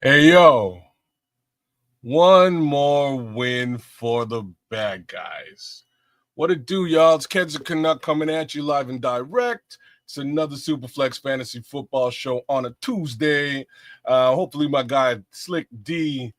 Hey, yo, one more win for the bad guys. What it do, y'all? It's Kedz Tha Kanuck coming at you live and direct. It's another Superflex fantasy football show on a Tuesday. Hopefully, my guy Slick D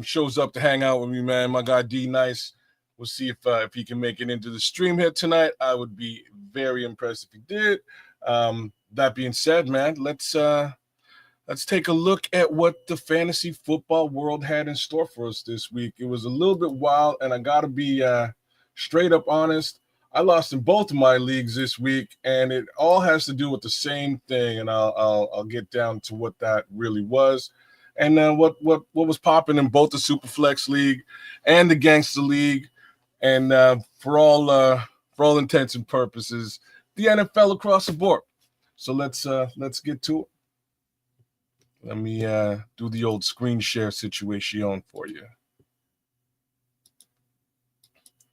shows up to hang out with me, man. My guy D Nice. We'll see if he can make it into the stream here tonight. I would be very impressed if he did. That being said, man, let's take a look at what the fantasy football world had in store for us this week. It was a little bit wild, and I got to be straight up honest. I lost in both of my leagues this week, and it all has to do with the same thing. And I'll get down to what that really was, and what was popping in both the Superflex league and the Gangster league, and for all intents and purposes, the NFL across the board. So let's get to it. Let me do the old screen share situation for you.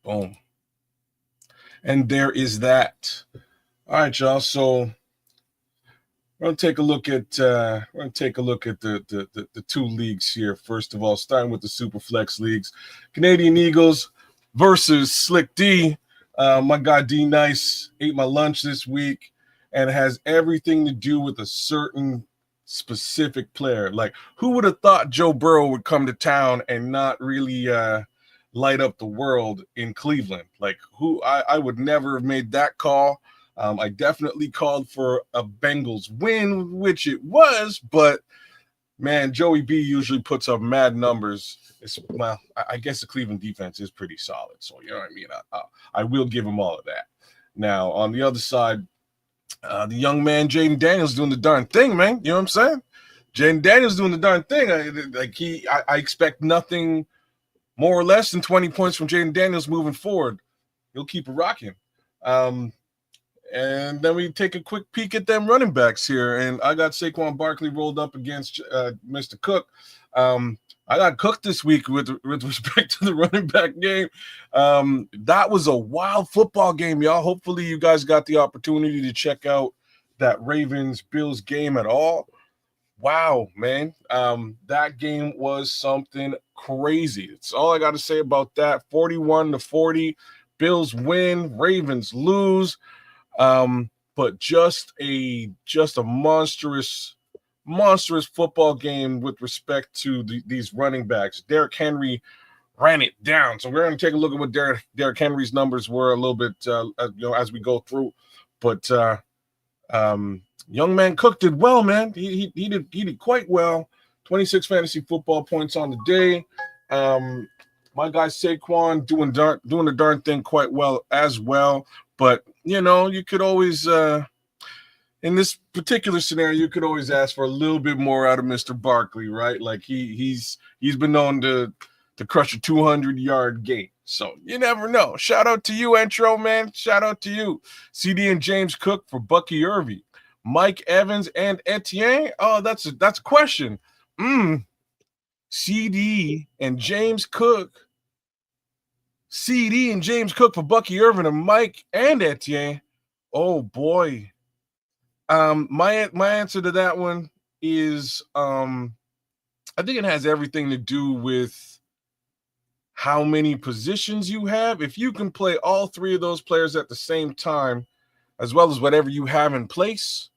Boom. And there is that. All right, y'all. So we're gonna take a look at the two leagues here. First of all, starting with the Superflex leagues, Canadian Eagles versus Slick D. My guy D Nice ate my lunch this week, and it has everything to do with a certain specific player. Like, who would have thought Joe Burrow would come to town and not really light up the world in Cleveland? Like, I would never have made that call. I definitely called for a Bengals win, which it was, but man, Joey B usually puts up mad numbers. Well, I guess the Cleveland defense is pretty solid, so you know what I mean. I will give him all of that. Now, on the other side, the young man Jaden Daniels doing the darn thing, man. You know what I'm saying? Jaden Daniels doing the darn thing. I expect nothing more or less than 20 points from Jaden Daniels moving forward. He'll keep it rocking. And then we take a quick peek at them running backs here. And I got Saquon Barkley rolled up against Mr. Cook. I got cooked this week with respect to the running back game. That was a wild football game, y'all. Hopefully you guys got the opportunity to check out that Ravens-Bills game at all. Wow, man. That game was something crazy. That's all I got to say about that. 41-40. Bills win, Ravens lose. But just a monstrous football game with respect to these running backs. Derrick Henry ran it down. So we're going to take a look at what Derrick Henry's numbers were a little bit, as we go through. But young man Cook did well, man. He did quite well. 26 fantasy football points on the day. My guy Saquon doing the darn thing quite well as well. But you could always. In this particular scenario, you could always ask for a little bit more out of Mr. Barkley, right? Like he's been known to crush a 200-yard game. So you never know. Shout out to you, Intro, man. Shout out to you. CD and James Cook for Bucky Irving. Mike Evans and Etienne. Oh, that's a question. CD and James Cook. CD and James Cook for Bucky Irving and Mike and Etienne. Oh boy. My answer to that one is I think it has everything to do with how many positions you have. If you can play all three of those players at the same time, as well as whatever you have in place,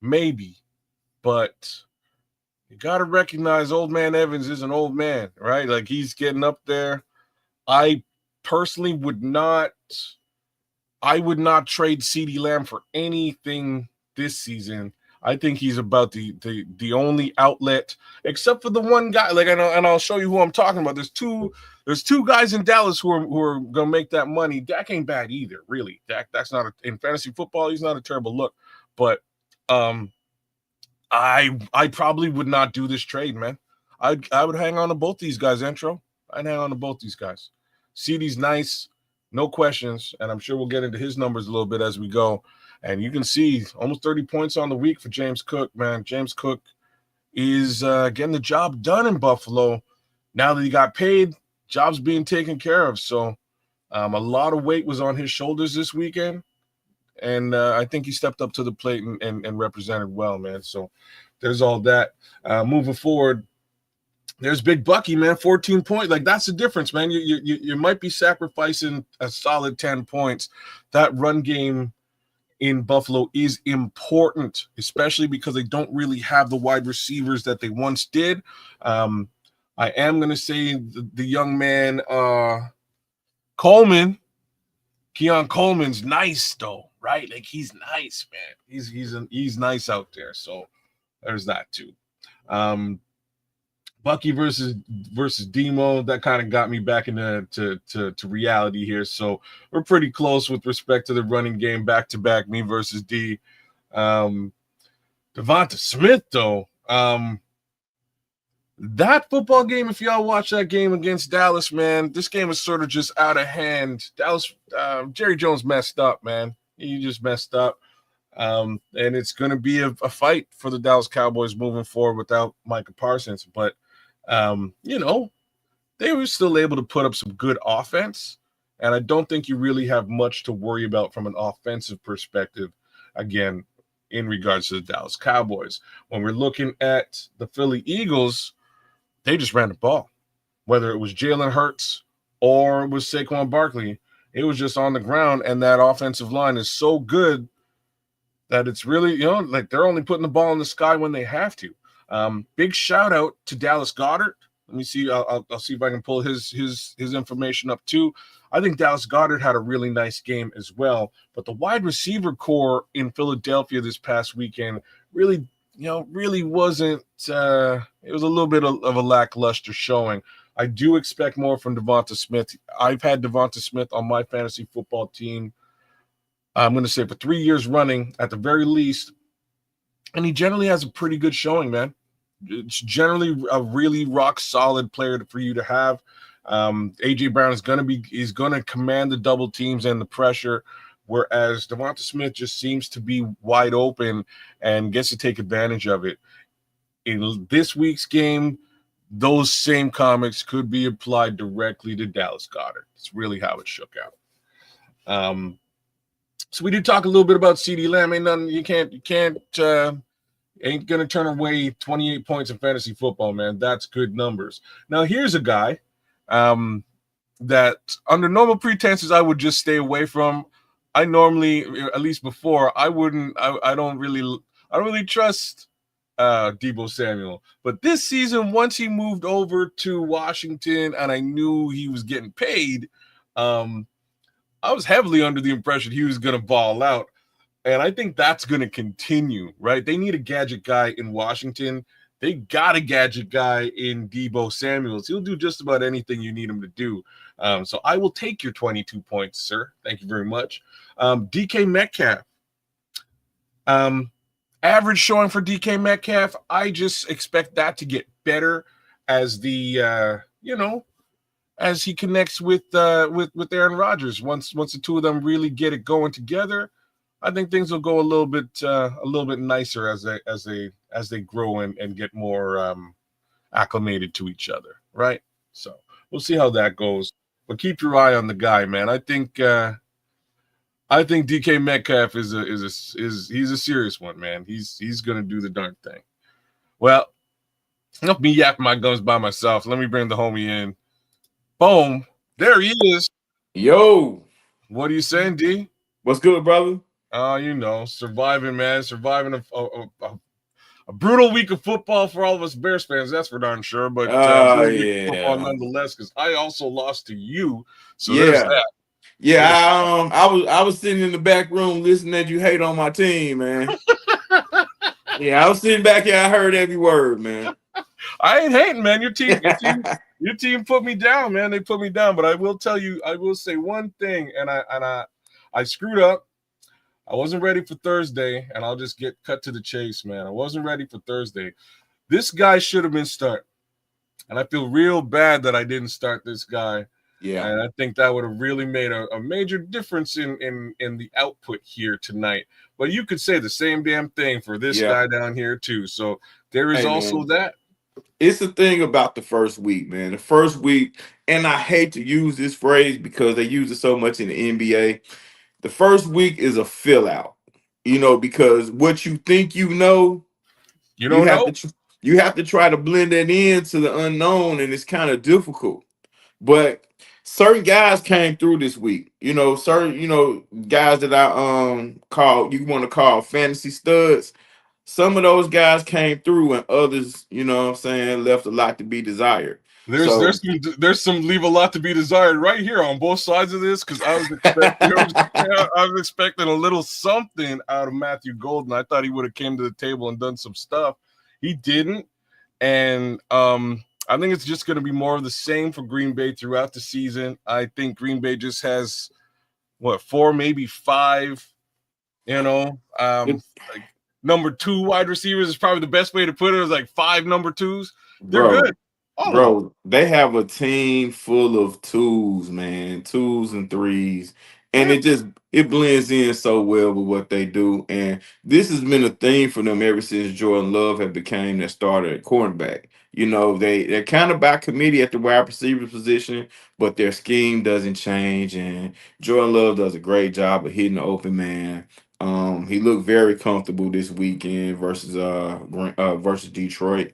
maybe. But you got to recognize old man Evans is an old man, right? Like, he's getting up there. I personally would not trade CeeDee Lamb for anything this season. I think he's about the only outlet, except for the one guy. Like, and I'll show you who I'm talking about. There's two guys in Dallas who are gonna make that money. Dak ain't bad either, really. That's not in fantasy football. He's not a terrible look, but I probably would not do this trade, man. I would hang on to both these guys. Intro. I'd hang on to both these guys. CeeDee's nice, no questions, and I'm sure we'll get into his numbers a little bit as we go. And you can see almost 30 points on the week for James Cook, man. James Cook is getting the job done in Buffalo. Now that he got paid, job's being taken care of. So a lot of weight was on his shoulders this weekend. And I think he stepped up to the plate and represented well, man. So there's all that. Moving forward, there's Big Bucky, man, 14 points. Like, that's the difference, man. You might be sacrificing a solid 10 points. That run game in Buffalo is important, especially because they don't really have the wide receivers that they once did. I am going to say the young man, Coleman, Keon Coleman's nice though, right? Like, he's nice, man. He's nice out there. So there's that too. Bucky versus Demo, that kind of got me back into to reality here. So we're pretty close with respect to the running game, back to back, me versus D. Devonta Smith, though, that football game, if y'all watch that game against Dallas, man, this game was sort of just out of hand. Dallas, Jerry Jones messed up, man. He just messed up. And it's going to be a fight for the Dallas Cowboys moving forward without Micah Parsons. But they were still able to put up some good offense. And I don't think you really have much to worry about from an offensive perspective, again, in regards to the Dallas Cowboys. When we're looking at the Philly Eagles, they just ran the ball. Whether it was Jalen Hurts or it was Saquon Barkley, it was just on the ground. And that offensive line is so good that it's really, like, they're only putting the ball in the sky when they have to. Big shout out to Dallas Goedert. Let me see. I'll see if I can pull his information up too. I think Dallas Goedert had a really nice game as well. But the wide receiver core in Philadelphia this past weekend really wasn't. It was a little bit of a lackluster showing. I do expect more from Devonta Smith. I've had Devonta Smith on my fantasy football team, I'm going to say, for 3 years running at the very least. And he generally has a pretty good showing, man. It's generally a really rock solid player for you to have. AJ Brown is going to command the double teams and the pressure, whereas Devonta Smith just seems to be wide open and gets to take advantage of it. In this week's game, those same comics could be applied directly to Dallas Goedert. It's really how it shook out. So we did talk a little bit about CeeDee Lamb. Ain't nothing ain't gonna turn away 28 points in fantasy football, man. That's good numbers. Now here's a guy that under normal pretenses I would just stay away from. I normally, at least before, I don't really trust Deebo Samuel. But this season, once he moved over to Washington and I knew he was getting paid, I was heavily under the impression he was going to ball out. And I think that's going to continue, right? They need a gadget guy in Washington. They got a gadget guy in Deebo Samuels. He'll do just about anything you need him to do. So I will take your 22 points, sir. Thank you very much. DK Metcalf. Average showing for DK Metcalf. I just expect that to get better as as he connects with Aaron Rodgers. Once the two of them really get it going together, I think things will go a little bit nicer as they grow and get more acclimated to each other, right? So we'll see how that goes. But keep your eye on the guy, man. I think DK Metcalf is a serious one, man. He's gonna do the darn thing. Well, enough me yapping my gums by myself. Let me bring the homie in. Boom. There he is. Yo. What are you saying, D? What's good, brother? Surviving, man. Surviving a brutal week of football for all of us Bears fans, that's for darn sure. But football nonetheless, because I also lost to you. So there's that. Yeah, I was sitting in the back room listening that you hate on my team, man. Yeah, I was sitting back here. I heard every word, man. I ain't hating, man. Your team put me down, man. They put me down. But I will say one thing, and I screwed up. I wasn't ready for Thursday, and I'll just get cut to the chase, man. I wasn't ready for Thursday. This guy should have been started, and I feel real bad that I didn't start this guy. Yeah, and I think that would have really made a major difference in the output here tonight. But you could say the same damn thing for this guy down here too. So there is also that. It's the thing about the first week, man. The first week, and I hate to use this phrase because they use it so much in the NBA. The first week is a fill out, because what you think You You don't have know? to you have to try to blend that into the unknown, and it's kind of difficult. But certain guys came through this week. Certain guys that I call you want to call fantasy studs. Some of those guys came through, and others, what I'm saying, left a lot to be desired. There's So, there's some there's some leave a lot to be desired right here on both sides of this because I was expecting a little something out of Matthew Golden. I thought he would have came to the table and done some stuff. He didn't, and I think it's just going to be more of the same for Green Bay throughout the season. I think Green Bay just has four, maybe five. Like number two wide receivers is probably the best way to put it. Is like five number twos. They're bro, good, all of them. bro, they have a team full of twos, man, twos and threes, and Yeah. it blends in so well with what they do. And this has been a theme for them ever since Jordan Love had became their starter at cornerback. They're kind of by committee at the wide receiver position, but their scheme doesn't change. And Jordan Love does a great job of hitting the open man. He looked very comfortable this weekend versus Detroit.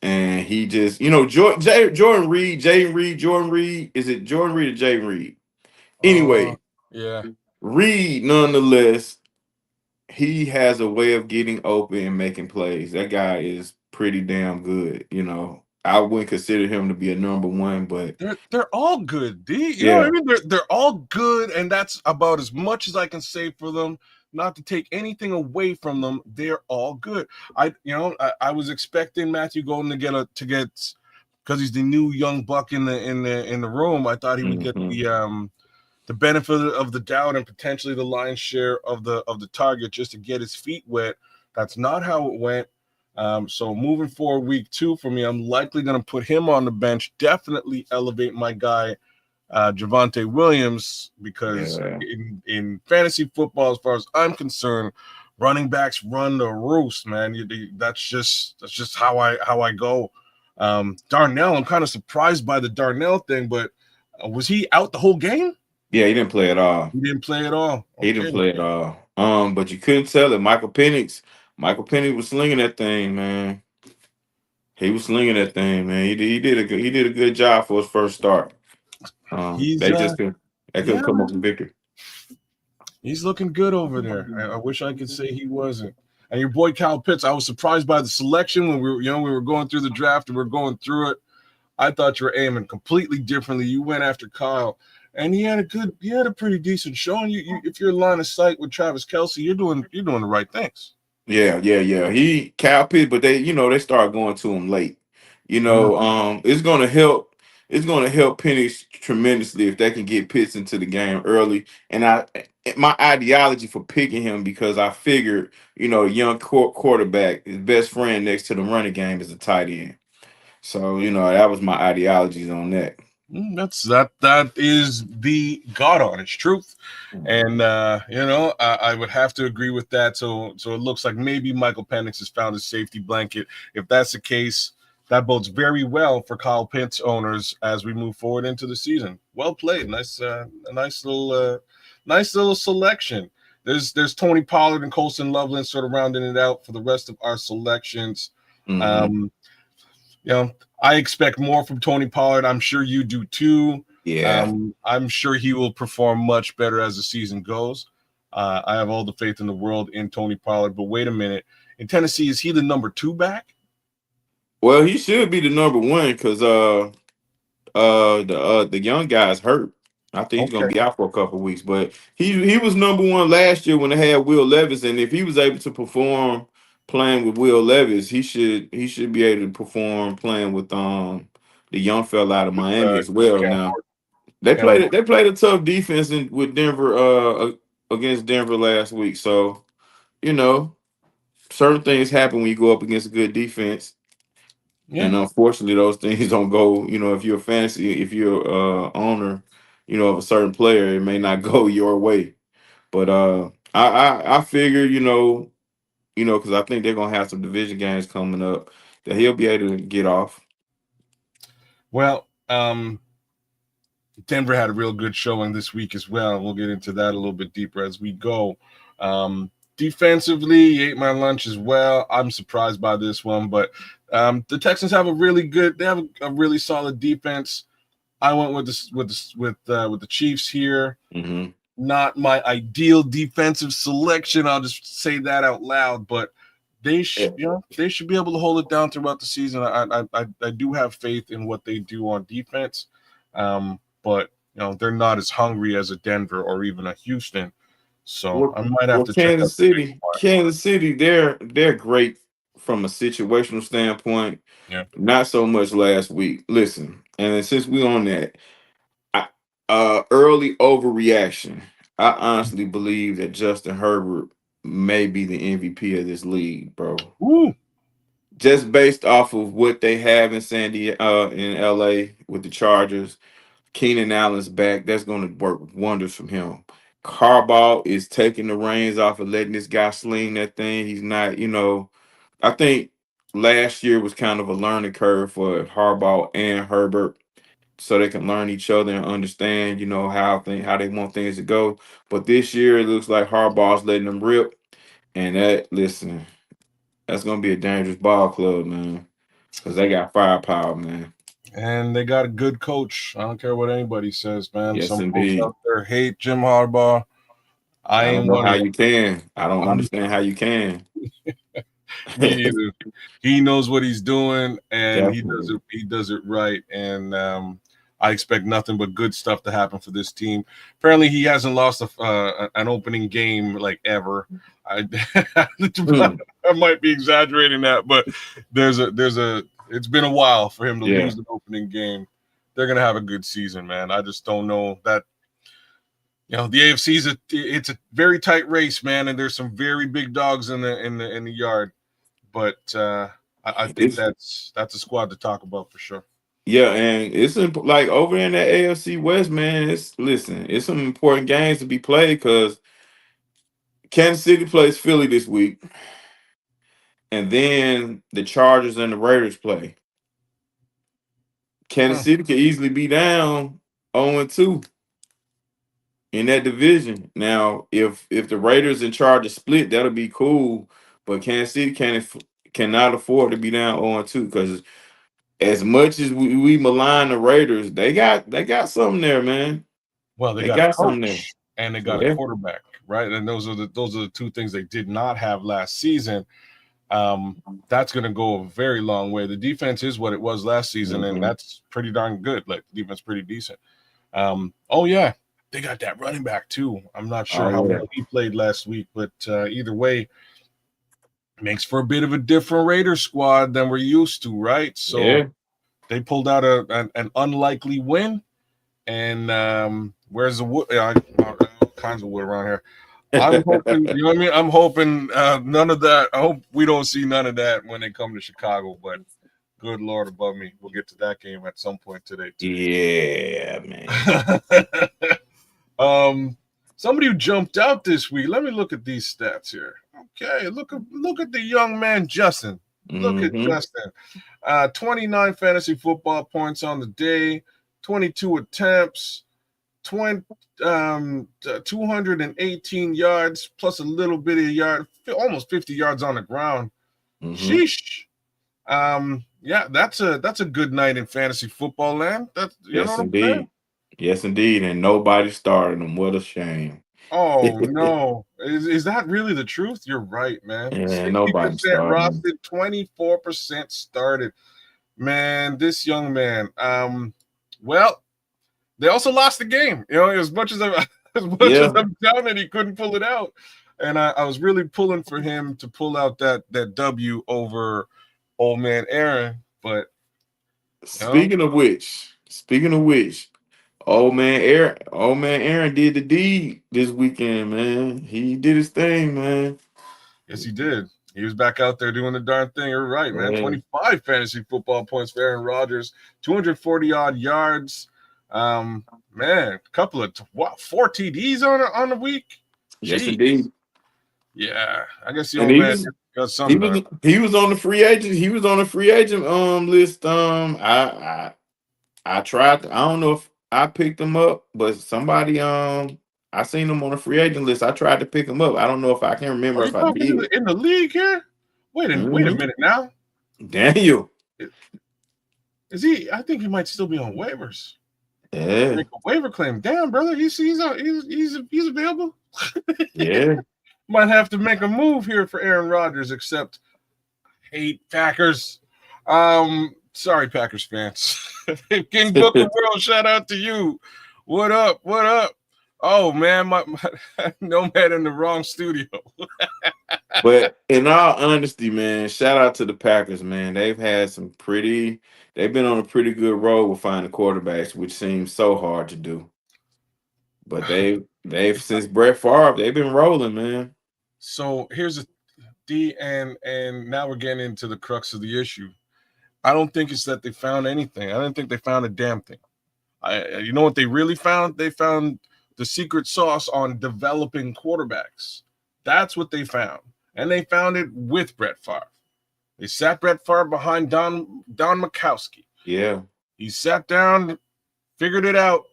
And he just, Jordan Reed, Jaden Reed, Jordan Reed. Is it Jordan Reed or Jaden Reed? Uh, Anyway, yeah. Reed, nonetheless, he has a way of getting open and making plays. That guy is pretty damn good. I wouldn't consider him to be a number one, but They're all good, D. You know what I yeah. mean? They're all good, and that's about as much as I can say for them. Not to take anything away from them, they're all good. I was expecting Matthew Golden to get because he's the new young buck in the room. I thought he would get Mhm. the benefit of the doubt and potentially the lion's share of the target just to get his feet wet. That's not how it went. So moving forward, week 2 for me, I'm likely going to put him on the bench. Definitely elevate my guy Javonte Williams because Yeah. in fantasy football, as far as I'm concerned, running backs run the roost, man. That's just how I go. Darnell, I'm kind of surprised by the Darnell thing, but was he out the whole game? Yeah, he didn't play at all. He didn't play at all. He didn't Okay. play at all. But you couldn't tell it. Michael Penix was slinging that thing, man. He was slinging that thing, man. He did a good job for his first start. He's They couldn't yeah, come up man. with victory. He's looking good over there. I wish I could say he wasn't. And your boy Kyle Pitts, I was surprised by the selection when we were going through the draft and we are going through it. I thought you were aiming completely differently. You went after Kyle, and he had a pretty decent showing. If you're line of sight with Travis Kelce, you're doing the right things. Yeah. He Cal Pitt, but they start going to him late. Mm. It's gonna help. It's gonna help Penix tremendously if they can get Pitts into the game early. And my ideology for picking him because I figured, young quarterback, his best friend next to the running game is a tight end. So that was my ideologies on that. That is the God honest truth, and I would have to agree with that. So it looks like maybe Michael Penix has found his safety blanket. If that's the case, that bodes very well for Kyle Pitts owners as we move forward into the season. Well played, a nice little selection. There's Tony Pollard and Colston Loveland sort of rounding it out for the rest of our selections. Hmm. Um, I expect more from Tony Pollard. I'm sure you do too. Yeah. I'm sure he will perform much better as the season goes. I have all the faith in the world in Tony Pollard. But wait a minute. In Tennessee, is he the number 2 back? Well, he should be the number one because the young guy's hurt. I think he's gonna Okay. be out for a couple of weeks, but he was number one last year when they had Will Levis, and if he was able to perform playing with Will Levis, he should be able to perform playing with the young fella out of With Miami as well. Cam Now Ward. they Cam played Ward. they played a tough defense with Denver against Denver last week, so you know certain things happen when you go up against a good defense. Yeah. And unfortunately, those things don't go. If you're owner, of a certain player, it may not go your way. But I figure, because I think they're gonna have some division games coming up that he'll be able to get off. Well, Denver had a real good showing this week as well. We'll get into that a little bit deeper as we go. Defensively, he ate my lunch as well. I'm surprised by this one, but the Texans have a really good. They have a really solid defense. I went with with the Chiefs here. Mm-hmm. Not my ideal defensive selection. I'll just say that out loud, but they should be able to hold it down throughout the season. I do have faith in what they do on defense, but they're not as hungry as a Denver or even a Houston. So Well, I might have well, to check out the next one. Kansas City, they're great from a situational standpoint. Yeah. Not so much last week. Listen, and since we on that, I, early overreaction. I honestly believe that Justin Herbert may be the MVP of this league, bro. Ooh. Just based off of what they have in in LA with the Chargers. Keenan Allen's back. That's going to work wonders from him. Harbaugh is taking the reins off and letting this guy sling that thing. He's not, I think last year was kind of a learning curve for Harbaugh and Herbert, so they can learn each other and understand, how they want things to go. But this year it looks like Harbaugh's letting them rip, and listen, that's going to be a dangerous ball club, man, because they got firepower, man. And they got a good coach. I don't care what anybody says, man. Yes, Some folks indeed. out there hate Jim Harbaugh. I I don't ain't know one how of you can. I don't them. understand how you can. Me neither. He knows what he's doing, and he does Definitely. it. He does it right, and I expect nothing but good stuff to happen for this team. Apparently, he hasn't lost an opening game like ever. I, Hmm. I might be exaggerating that, but there's a. It's been a while for him to Yeah. lose an opening game. They're gonna have a good season, man. I just don't know that. The AFC it's a very tight race, man, and there's some very big dogs in the yard. But I think It's that's a squad to talk about for sure. yeah, and like over in the AFC West, man. It's some important games to be played because Kansas City plays Philly this week, and then the Chargers and the Raiders play. Kansas Hmm. City could easily be down 0-2 in that division. Now, if the Raiders and Chargers split, that'll be cool. But Kansas City cannot afford to be down 0-2 because as much as we malign the Raiders, they got something there, man. Well, they They got a got something there. coach and they got a Yeah. quarterback, right? And those are the two things they did not have last season. Um, that's going to go a very long way. The defense is what it was last season, and Mhm. that's pretty darn good. Like the defense, pretty decent. Oh yeah, they got that running back too. I'm not sure how Oh yeah. well he played last week, but either way, makes for a bit of a different Raiders squad than we're used to, right? So Yeah. they pulled out an unlikely win. And where's the wood? All kinds of wood around here. I'm hoping, you know what I mean? I'm hoping none of that. I hope we don't see none of that when they come to Chicago. But good Lord above me, we'll get to that game at some point today too. Yeah, man. um, somebody who jumped out this week. Let me look at these stats here. Okay, look at the young man Justin. Look at Hmm. Justin. 29 fantasy football points on the day, 22 attempts, 20, 218 yards plus a little bit of almost 50 yards on the ground. Hmm. Sheesh. Yeah, that's a good night in fantasy football land. That's you know Yes, what I'm saying? indeed. Yes, indeed. And nobody started them. What a shame. Oh no. Is that really the truth? You're right, man. And nobody 60% started them. rostered, 24% started. Man, this young man. Well, they also lost the game. As much as as much as Yeah. I'm down that he couldn't pull it out, and I was really pulling for him to pull out that W over old man Aaron. But you know, Speaking of which, old man Aaron did the deed this weekend, man. He did his thing, man. yes, he did. He was back out there doing the darn thing. You're right, man. Yeah. 25 fantasy football points for Aaron Rodgers, 240 odd yards. Man, a couple of 4 TDs on the week. Yes, Jeez. indeed. Yeah, I guess the And old he man was got he something was done. he was on the free agent. He was on the free agent list. I tried to, I don't know if I picked him up, but somebody I seen him on the free agent list. I tried to pick him up. I don't know if I can Oh, remember you if I talking did. in the league here? Wait a Hmm. minute now. Daniel. Is he? I think he might still be on waivers. Yeah. Make a waiver claim. Damn, brother, he's available. Yeah. Might have to make a move here for Aaron Rodgers. Except hate Packers. Sorry, Packers fans. King Booker World, shout out to you. What up? What up? Oh man, my Nomad in the wrong studio. But in all honesty, man, shout out to the Packers, man. They've been on a pretty good road with finding quarterbacks, which seems so hard to do. But they've since Brett Favre, they've been rolling, man. So here's a D, and now we're getting into the crux of the issue. I don't think it's that they found anything. I didn't think they found a damn thing. You know what they really found? They found the secret sauce on developing quarterbacks. That's what they found, and they found it with Brett Favre. They sat Brett Favre behind Don Makowski. Yeah. He sat down, figured it out,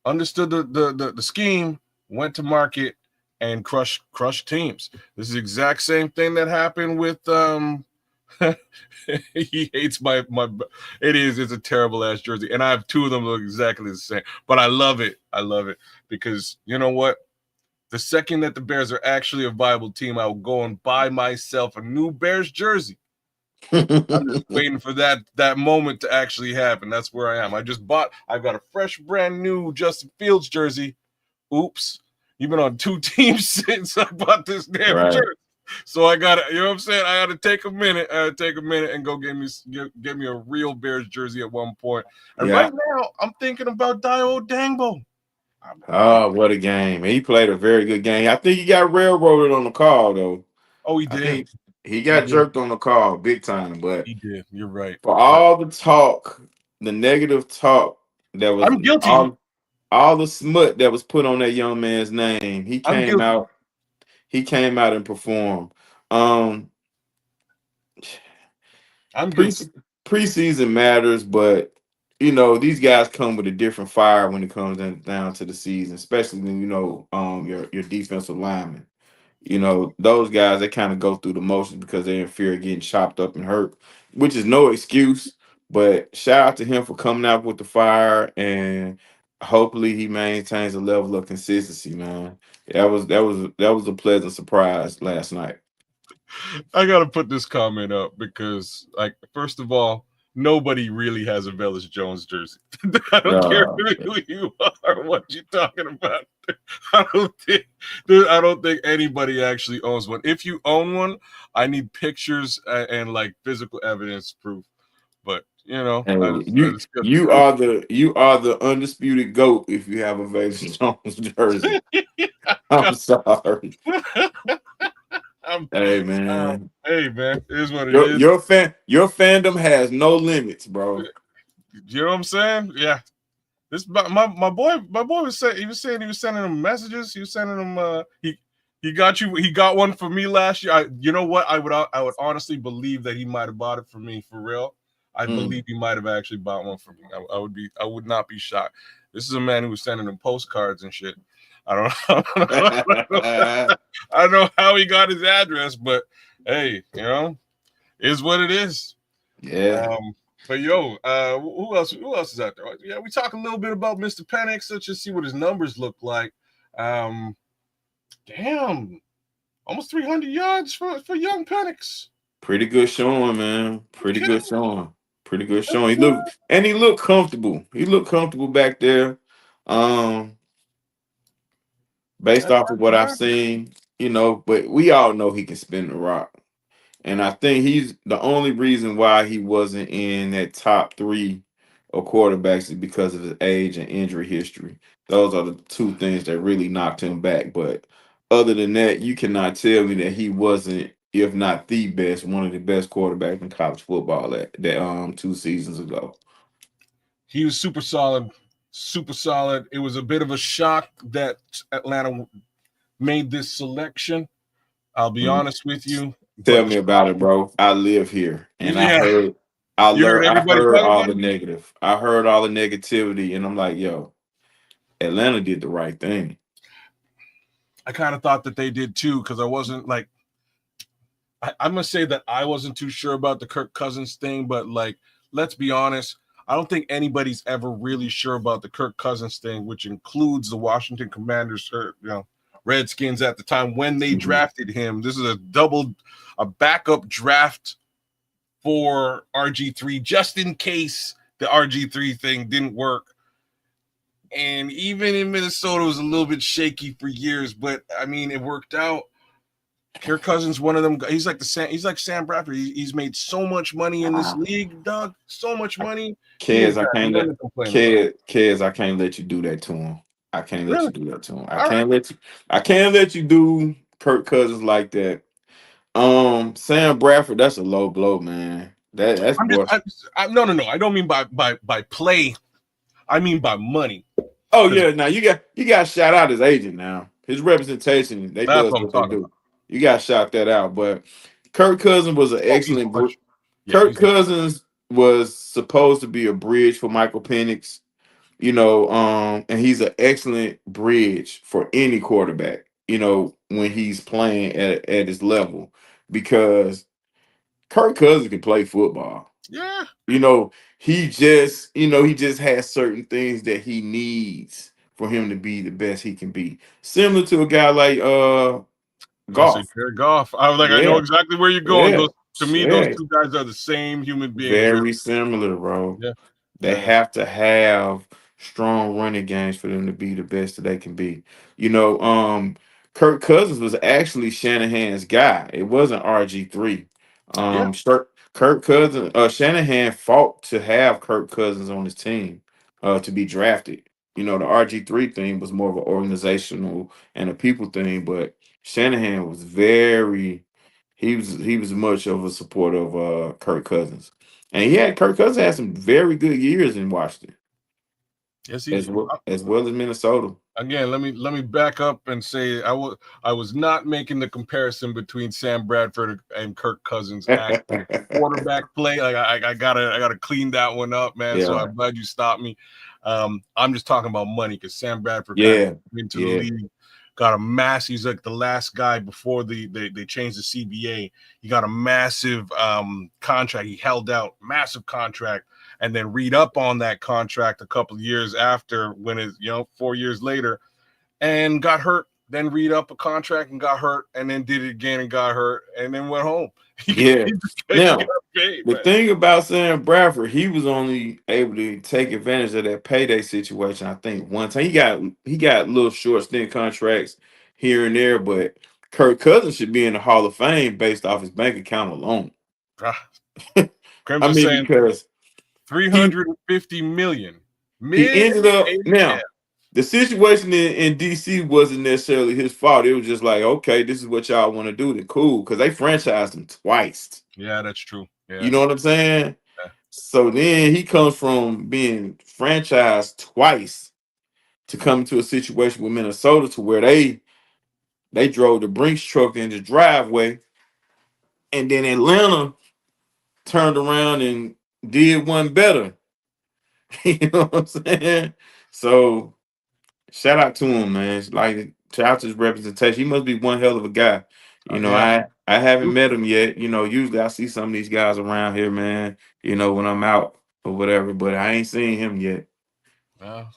understood the scheme, went to market, and crushed teams. This is the exact same thing that happened with he hates my it's a terrible ass jersey, and I have two of them look exactly the same, but I love it. I love it because you know what, the second that the Bears are actually a viable team, I will go and buy myself a new Bears jersey. I'm just waiting for that moment to actually happen. That's where I am. I've got a fresh brand new Justin Fields jersey. Oops, you've been on two teams since I bought this damn Right. jersey. So I gotta, you know what I'm saying? I gotta take a minute. And go get me a real Bears jersey at one point. And Yeah. right now, I'm thinking about Dio Dangbo. Oh, what a game. He played a very good game. I think he got railroaded on the call, though. Oh, he I did. think he He got did. jerked on the call big time. But He did. You're right. for But all the talk, the negative talk that was I'm guilty. all the smut that was put on that young man's name, I'm guilty. he came out and performed. Um I'm pre guilty. preseason matters, but you know, these guys come with a different fire when it comes down to the season, especially when you know your defensive linemen. You know, those guys they kind of go through the motions because they're in fear of getting chopped up and hurt, which is no excuse. But shout out to him for coming out with the fire, and hopefully he maintains a level of consistency, man. That was a pleasant surprise last night. I gotta put this comment up because, like, first of all, nobody really has a Velus Jones jersey. I don't care Uh, who you are, what you're talking about. I don't think anybody actually owns one. If you own one, I need pictures and like physical evidence proof. But you know, hey, I just got you are the undisputed GOAT if you have a Vegas Jones jersey. I'm sorry. I'm, Hey man. hey man, it is what it is. Your fandom has no limits, bro. You know what I'm saying? Yeah. This my boy was saying he was sending him messages. He was sending him he got one for me last year. You know what? I would honestly believe that he might have bought it for me for real. I Mm. believe he might have actually bought one for me. I would not be shocked. This is a man who was sending him postcards and shit. I don't I don't know how he got his address, but hey, you know, is what it is. Yeah, But yo, who else? Who else is out there? Yeah, we talk a little bit about Mr. Penix. Let's just see what his numbers look like. Um, damn, almost 300 yards for young Penix. pretty good showing, man. Pretty Okay, good showing. Pretty good that's showing. good. He looked comfortable. He looked comfortable back there. Um, based That's off of what I've fine. seen, you know, but we all know he can spin the rock. And I think he's the only reason why he wasn't in that top three of quarterbacks is because of his age and injury history. Those are the two things that really knocked him back. But other than that, you cannot tell me that he wasn't, if not the best, one of the best quarterbacks in college football at that 2 seasons ago. He was super solid, super solid. It was a bit of a shock that Atlanta made this selection. I'll be Mm. honest with you, Tell but me about it, bro. I live here, and yeah, you heard I everybody heard talking all about the it. negative. I heard all the negativity, and I'm like, yo, Atlanta did the right thing. I kind of thought that they did too, because I wasn't like I'm gonna say that I wasn't too sure about the Kirk Cousins thing, but like, let's be honest. I don't think anybody's ever really sure about the Kirk Cousins thing, which includes the Washington Commanders, or Redskins at the time when they Mhm. drafted him. This is a backup draft for RG3, just in case the RG3 thing didn't work. And even in Minnesota, it was a little bit shaky for years, but I mean, it worked out. Kirk Cousins, one of them. He's like Sam Bradford. He's made so much money in this Ah, league, Doug. So much money. He Kez, ain't I got can't nothing let to complain about. I can't let you do that to him. I can't let Really? you do that to him. All right. I can't let you do Kirk Cousins like that. Sam Bradford, that's a low blow, man. That's I'm just. boy. No. I don't mean by play. I mean by money. Oh Because yeah, now you got to shout out his agent now. His representation, they that's does what I'm what they talking do. about. You got to shout that out. But Kirk Cousins was an Oh, he's excellent. much. Yeah, Kirk he's much. Cousins was supposed to be a bridge for Michael Penix, and he's an excellent bridge for any quarterback, when he's playing at his level, because Kirk Cousins can play football. Yeah, He just has certain things that he needs for him to be the best he can be. Similar to a guy like I was gonna say Golf. Jared Goff. I was like, I know Yeah, exactly where you're going. yeah, Those to me, those yeah. two guys are the same human beings. Very similar, bro. Yeah, They yeah, have to have strong running games for them to be the best that they can be. Kirk Cousins was actually Shanahan's guy. It wasn't RG3. yeah, Kirk Cousins, Shanahan fought to have Kirk Cousins on his team, to be drafted. The RG3 thing was more of an organizational and a people thing, but Shanahan was he was much of a supporter of Kirk Cousins. And Kirk Cousins had some very good years in Washington, yes. as well as Minnesota. Again, let me back up and say I was not making the comparison between Sam Bradford and Kirk Cousins actual quarterback play. Like I gotta clean that one up, man. So Yeah, I'm glad you stopped me. I'm just talking about money because Sam Bradford kind of yeah, into the yeah, league, got a mass. He's like the last guy before they changed the CBA. He got a massive contract. He held out massive contract and then read up on that contract a couple of years after when it 4 years later and got hurt, then read up a contract and got hurt, and then did it again and got hurt, and then went home. yeah. He got Now, paid, the man. thing about Sam Bradford, he was only able to take advantage of that payday situation. I think one time he got little short stint contracts here and there, but Kirk Cousins should be in the Hall of Fame based off his bank account alone. Crims I are mean, saying because three he hundred and fifty million he mid ended up AF. now. The situation in DC wasn't necessarily his fault. It was just like, okay, this is what y'all want to do. Then cool, because they franchised him twice. Yeah, that's true. You Yeah, know what I'm saying? yeah, So then he comes from being franchised twice to come to a situation with Minnesota to where they drove the Brinks truck in the driveway, and then Atlanta turned around and did one better. You know what I'm saying? So shout out to him, man. Like, shout out to his representation. He must be one hell of a guy. yeah. I haven't met him yet. Usually I see some of these guys around here, man. When I'm out or whatever, but I ain't seen him yet. Well,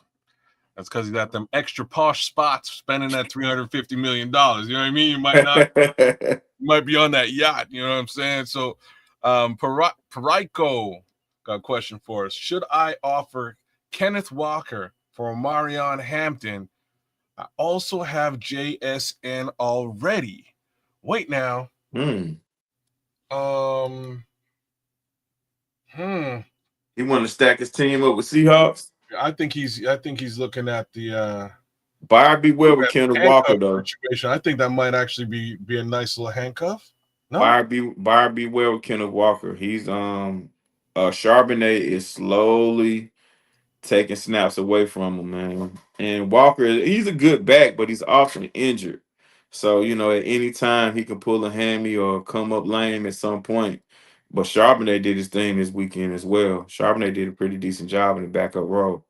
that's because he got them extra posh spots spending that $350 million. You know what I mean? You might not. You might be on that yacht. You know what I'm saying? So, Pariko got a question for us. Should I offer Kenneth Walker for Marion Hampton? I also have JSN already. Wait now. Hmm. Um. Hmm. He want to stack his team up with Seahawks. I think he's looking at the Buyer beware with Kendall Walker handcuff though. situation. I think that might actually be a nice little handcuff. No. Buyer beware with Kendall Walker. He's Charbonnet is slowly taking snaps away from him, man. And Walker, he's a good back, but he's often injured. So, at any time he can pull a hammy or come up lame at some point. But Charbonnet did his thing this weekend as well. Charbonnet did a pretty decent job in the backup role.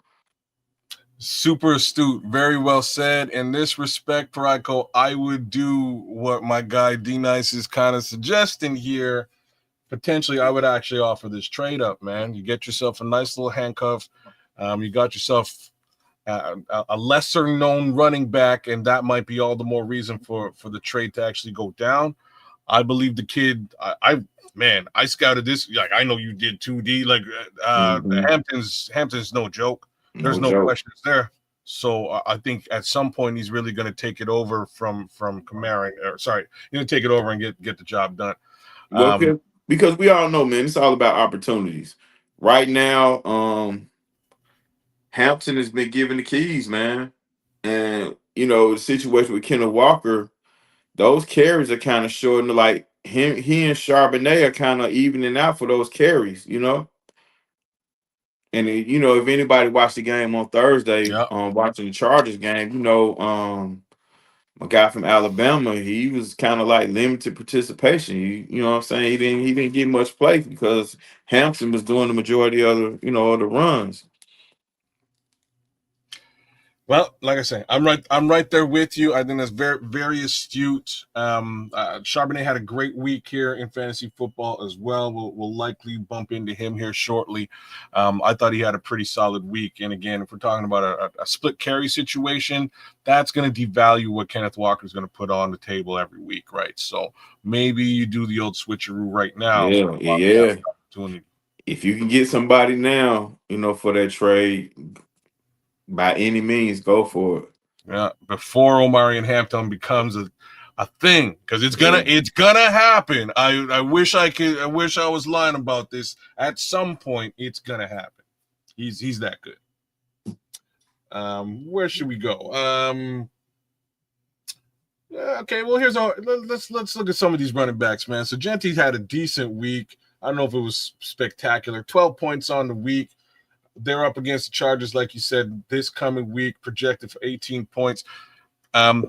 Super astute, very well said. In this respect, Parayko, I would do what my guy D Nice is kind of suggesting here. Potentially, I would actually offer this trade up, man. You get yourself a nice little handcuff. You got yourself a lesser known running back, and that might be all the more reason for the trade to actually go down. I believe the kid. I scouted this. Like I know you did 2D. Like Hmm. Hampton's no joke. There's No no joke. questions there. So I think at some point he's really going to take it over from Kamara. Or sorry, he's going to take it over and get the job done. Well, Um, because we all know, man, it's all about opportunities. Right now, Hampton has been given the keys, man. And the situation with Kenneth Walker, those carries are kind of short. And like he and Charbonnet are kind of evening out for those carries. And if anybody watched the game on Thursday, yeah. watching the Chargers game, a guy from Alabama, he was kind of like limited participation. You know what I'm saying? He didn't get much play because Hampton was doing the majority of the runs. Well, like I say, I'm right there with you. I think that's very, very astute. Charbonnet had a great week here in fantasy football as well. We'll likely bump into him here shortly. I thought he had a pretty solid week. And again, if we're talking about a split carry situation, that's going to devalue what Kenneth Walker is going to put on the table every week, right? So maybe you do the old switcheroo right now Yeah, while we have yeah. the opportunity. If you can get somebody now, for that trade, by any means, go for it. Yeah, before Omarion Hampton becomes a thing, because it's gonna Yeah. it's gonna happen. I wish I wish I was lying about this. At some point, it's gonna happen. He's that good. Where should we go? Yeah, okay, well here's our let's look at some of these running backs, man. So Genty's had a decent week. I don't know if it was spectacular. 12 points on the week. They're up against the Chargers, like you said, this coming week, projected for 18 points.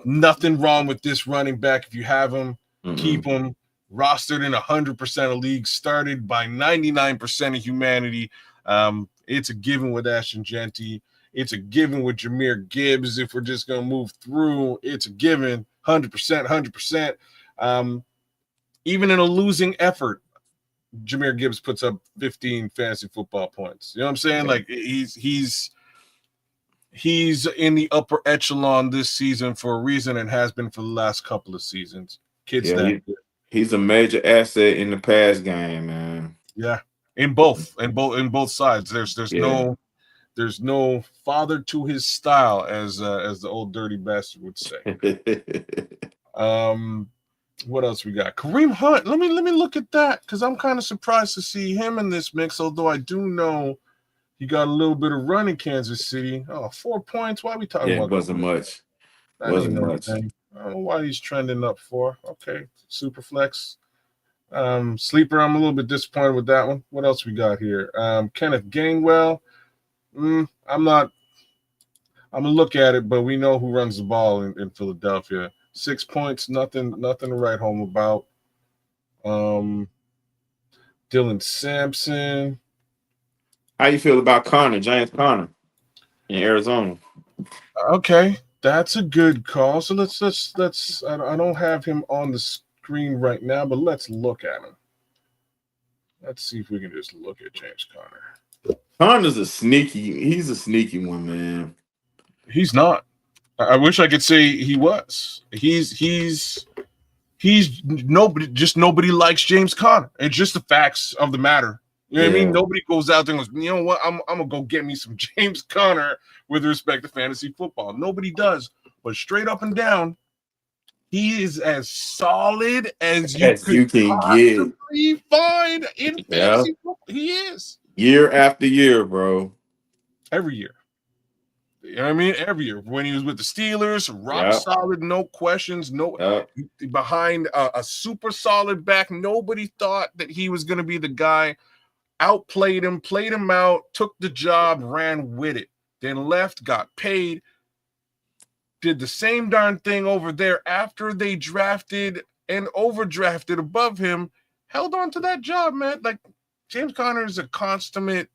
Nothing wrong with this running back. If you have him, keep Mm-mm. him. Rostered in 100% of leagues, started by 99% of humanity. It's a given with Ashton Genty. It's a given with Jahmyr Gibbs. If we're just going to move through, it's a given 100%, 100%. Even in a losing effort, Jahmyr Gibbs puts up 15 fantasy football points. You know what I'm saying? Yeah. Like he's in the upper echelon this season for a reason and has been for the last couple of seasons. Kid's Yeah, that good. he's a major asset in the pass game, man. Yeah. In both sides. Yeah. There's no father to his style, as the old dirty bastard would say. Um what else we got? Kareem Hunt. Let me look at that, because I'm kind of surprised to see him in this mix, although I do know he got a little bit of run in Kansas City. Oh, 4 points. Why are we talking Yeah, it about wasn't Kareem? much. That ain't Wasn't much. nothing. I don't know why he's trending up for. Okay, Superflex. Sleeper, I'm a little bit disappointed with that one. What else we got here? Kenneth Gainwell. I'm not. I'm gonna look at it, but we know who runs the ball in Philadelphia. 6 points, nothing to write home about. Um, Dylan Sampson. How you feel about James Conner in Arizona? Okay, that's a good call. So let's. I don't have him on the screen right now, but let's look at him. Let's see if we can just look at James Conner. Conner's he's a sneaky one, man. He's not. I wish I could say he was. He's nobody. Just nobody likes James Conner. It's just the facts of the matter. You know what I mean? Yeah. Nobody goes out there and goes, you know what? I'm gonna go get me some James Conner with respect to fantasy football. Nobody does. But straight up and down, he is as solid as you As could you can get. possibly find in Yeah. fantasy football. He is Year after year, bro. every year. You know what I mean? Every year when he was with the Steelers, rock Yeah. solid, no questions, no Yeah. behind a super solid back. Nobody thought that he was going to be the guy. Outplayed him, played him out, took the job, ran with it, then left, got paid, did the same darn thing over there after they drafted and overdrafted above him, held on to that job, man. Like James Conner is a consummate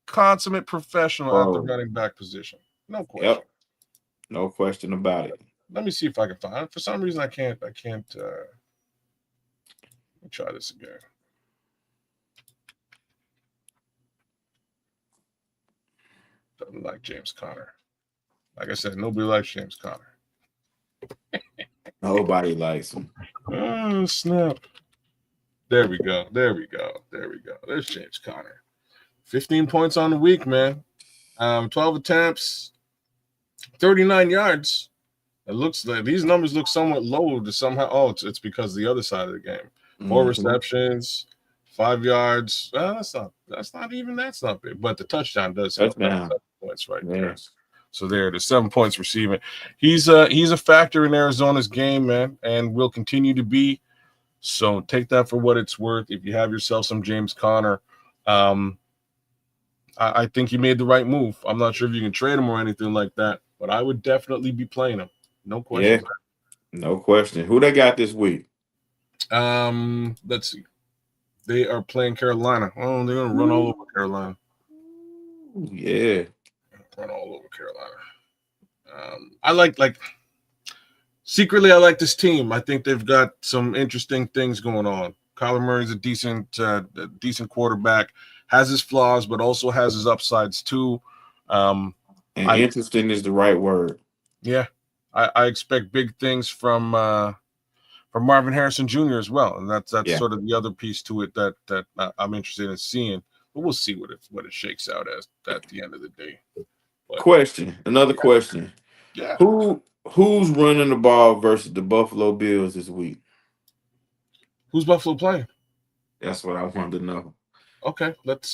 professional at the Bro. running back position. No question. Yep, no question about it. Let me see if I can find it. For some reason, I can't. Let me try this again. Doesn't like James Conner. Like I said, nobody likes James Conner. Nobody likes him. Oh, snap. There we go. There we go. There we go. There's James Conner. 15 points on the week, man. 12 attempts, 39 yards. It looks like these numbers look somewhat low to somehow. Oh, it's because the other side of the game. 4 receptions, 5 yards. Well, that's not big. But the touchdown does help. That's Touchdown. 7 points right there. Yes. So there, the 7 points receiving. He's a factor in Arizona's game, man, and will continue to be. So take that for what it's worth. If you have yourself some James Conner, I think you made the right move. I'm not sure if you can trade him or anything like that, but I would definitely be playing him. No question. Yeah, no question. Who they got this week? Let's see. They are playing Carolina. Oh, they're gonna run all over Carolina. Yeah, Run all over Carolina. I like secretly I like this team. I think they've got some interesting things going on. Kyler Murray's a decent quarterback. Has his flaws, but also has his upsides too. and interesting is the right word. Yeah, I expect big things from Marvin Harrison Jr. as well, and that's sort of the other piece to it that I'm interested in seeing. But we'll see what it shakes out as at the end of the day. But, Another question. Yeah. Who's running the ball versus the Buffalo Bills this week? Who's Buffalo playing? That's what I wanted to know. Okay, let's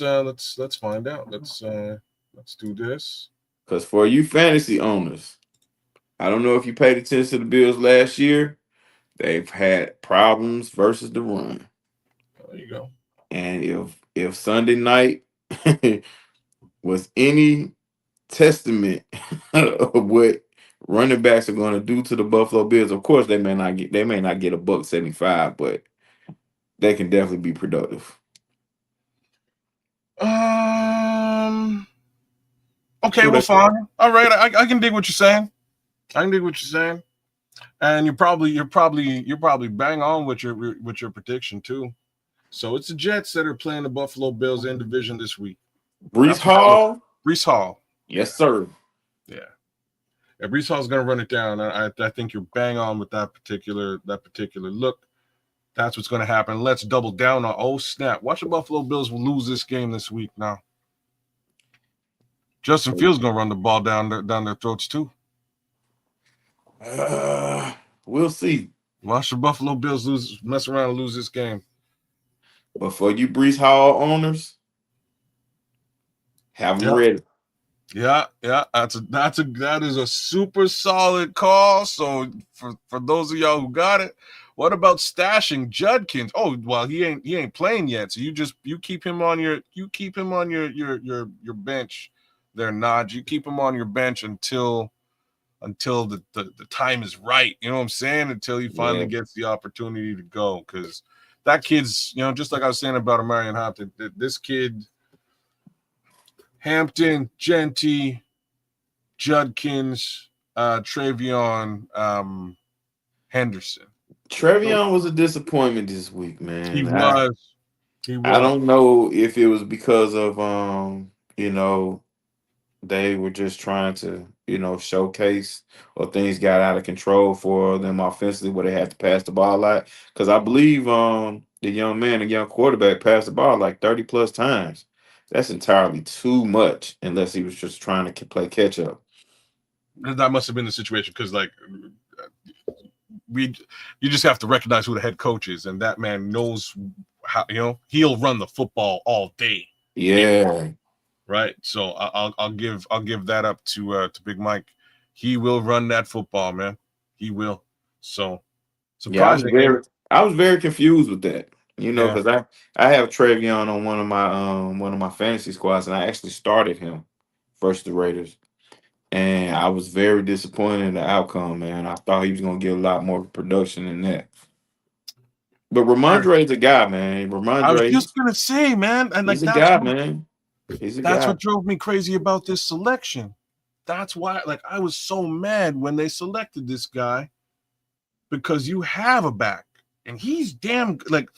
find out. Let's do this. Because for you fantasy owners, I don't know if you paid attention to the Bills last year. They've had problems versus the run. There you go. And if Sunday night was any testament of what running backs are going to do to the Buffalo Bills, of course they may not get $1.75, but they can definitely be productive. Okay, well, fine. All right, I can dig what you're saying. And you're probably bang on with your prediction too. So it's the Jets that are playing the Buffalo Bills in division this week. Breece Hall. Yes, sir. Yeah. Breece Hall's going to run it down. I think you're bang on with that particular look. That's what's going to happen. Let's double down on. Oh snap! Watch the Buffalo Bills will lose this game this week. Now, Justin Fields going to run the ball down their throats too. We'll see. Watch the Buffalo Bills mess around and lose this game. But for you Breece Hall owners, have them ready. Yeah, that is a super solid call. So for those of y'all who got it, what about stashing Judkins? Oh, well, he ain't playing yet, so you keep him on your bench there, Nod. You keep him on your bench until the time is right. You know what I'm saying? Until he finally gets the opportunity to go, because that kid's, just like I was saying about Amarian Hampton, this kid. Hampton, Genty, Judkins, Travion, Henderson. Travion was a disappointment this week, man. He was. I don't know if it was because of they were just trying to, showcase, or things got out of control for them offensively where they had to pass the ball a lot. Because I believe the young quarterback passed the ball like 30 plus times. That's entirely too much, unless he was just trying to play catch up. That must have been the situation, because you just have to recognize who the head coach is, and that man knows how, he'll run the football all day. Yeah. Right. So I'll give that up to Big Mike. He will run that football, man. He will. So surprising. Yeah, I was very confused with that. Because I have Travion on one of my fantasy squads, and I actually started him versus the Raiders. And I was very disappointed in the outcome, man. I thought he was going to get a lot more production than that. But Ramondre's a guy, man. I was just going to say, man. And he's a guy, man. That's what drove me crazy about this selection. That's why, like, I was so mad when they selected this guy, because you have a back and he's damn like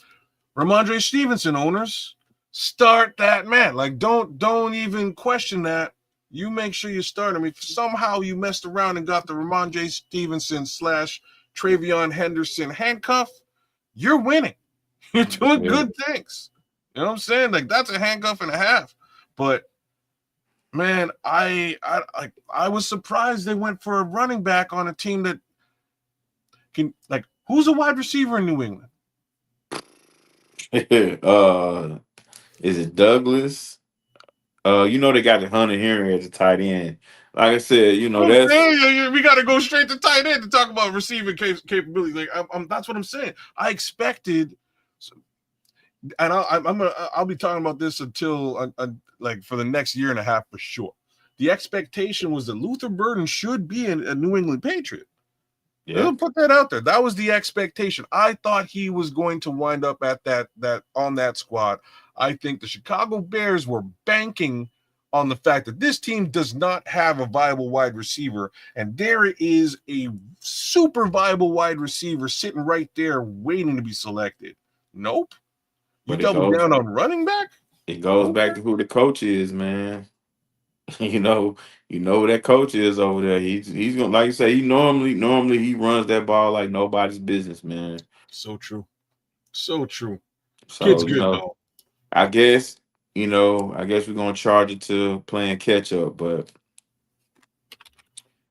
Ramondre Stevenson owners. Start that man. Like, don't even question that. You make sure you start him. If somehow you messed around and got the Ramondre Stevenson / Travion Henderson handcuff, you're winning. You're doing good things. You know what I'm saying? Like, that's a handcuff and a half. But man, I was surprised they went for a running back on a team that can, like, who's a wide receiver in New England? Is it Douglas? You know they got the Hunter Henry as a tight end. Like I said, you know that's we got to go straight to tight end to talk about receiving capability. Like, that's what I'm saying. I expected, and I'll be talking about this until like for the next year and a half for sure. The expectation was that Luther Burden should be a New England Patriot. Yeah. They'll put that out there. That was the expectation. I thought he was going to wind up at that on that squad. I think the Chicago Bears were banking on the fact that this team does not have a viable wide receiver, and there is a super viable wide receiver sitting right there waiting to be selected. Nope. You double down on running back? It goes back to who the coach is, man. You know who that coach is over there. He's gonna, like you say, he normally he runs that ball like nobody's business, man. So true. So true. So, Kid's good though. I guess we're gonna charge it to playing catch up, but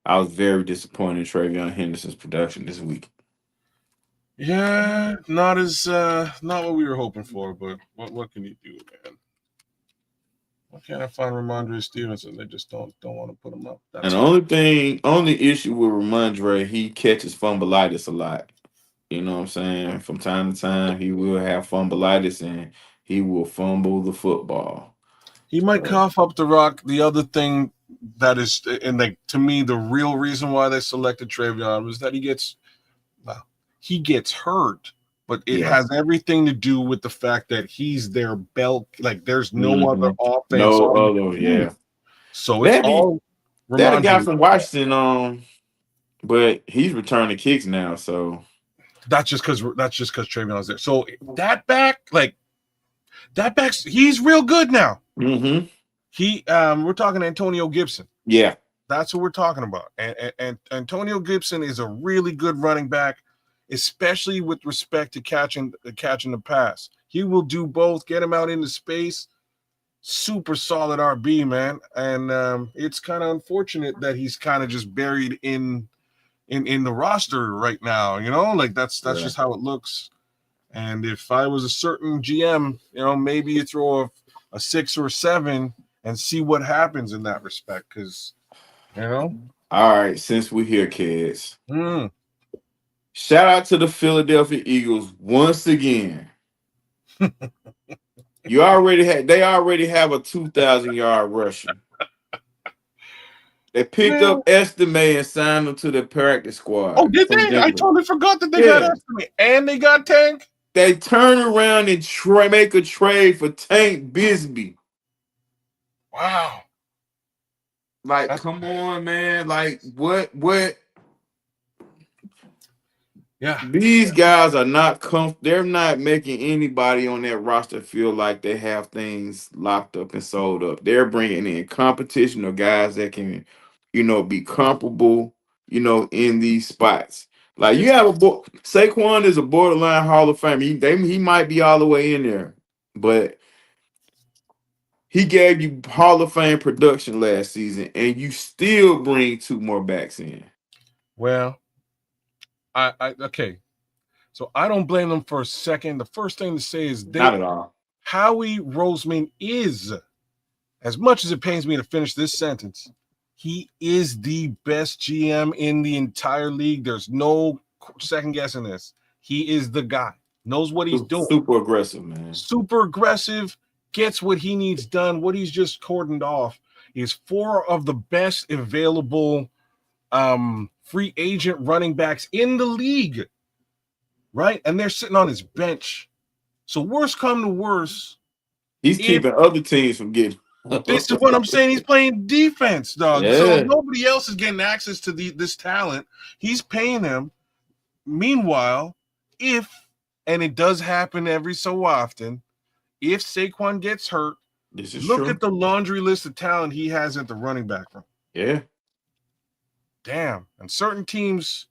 I was very disappointed in Travion Henderson's production this week. Yeah, not what we were hoping for, but what can you do, man? Why can't I find Ramondre Stevenson? They just don't want to put him up. That's the only issue with Ramondre, he catches fumbleitis a lot. You know what I'm saying? From time to time, he will have fumbleitis and he will fumble the football. He might cough up the rock. The other thing that is, and like, to me, the real reason why they selected Travion was that he gets hurt. But it has everything to do with the fact that he's their belt. Like, there's no other offense. So it's all that a guy from Washington, but he's returning kicks now. So that's just because Travion's there. So that back's he's real good now. Mm-hmm. We're talking Antonio Gibson. Yeah, that's what we're talking about. And Antonio Gibson is a really good running back, especially with respect to catching the pass. He will do both, get him out into space. Super solid RB, man. And it's kind of unfortunate that he's kind of just buried in the roster right now, like that's just how it looks. And if I was a certain GM, maybe you throw a 6 or 7 and see what happens in that respect, because all right, since we're here, kids. Shout out to the Philadelphia Eagles once again. They already have a 2,000-yard rusher. They picked up Estime and signed him to the practice squad. Oh, did they? I totally forgot that they got Estime and they got Tank. They turn around and make a trade for Tank Bisbee. Wow. Like, come on, man. Like, what? Yeah. These guys are not they're not making anybody on that roster feel like they have things locked up and sold up. They're bringing in competition of guys that can, be comparable, in these spots. Like, you have Saquon is a borderline Hall of Fame. He might be all the way in there, but he gave you Hall of Fame production last season, and you still bring 2 more backs in. Well, okay. So I don't blame them for a second. The first thing to say is not at all. Howie Roseman is, as much as it pains me to finish this sentence, he is the best GM in the entire league. There's no second guessing this. He is the guy. Knows what he's doing. Super aggressive, man. Super aggressive. Gets what he needs done. What he's just cordoned off is 4 of the best available free agent running backs in the league, right? And they're sitting on his bench. So worst come to worst, he's keeping other teams from getting This is what I'm saying. He's playing defense, dog. So Yeah, nobody else is getting access to this talent. He's paying them. Meanwhile, if, and it does happen every so often, if Saquon gets hurt, this is look true. at the laundry list of talent he has at the running back room. Yeah. Damn. And certain teams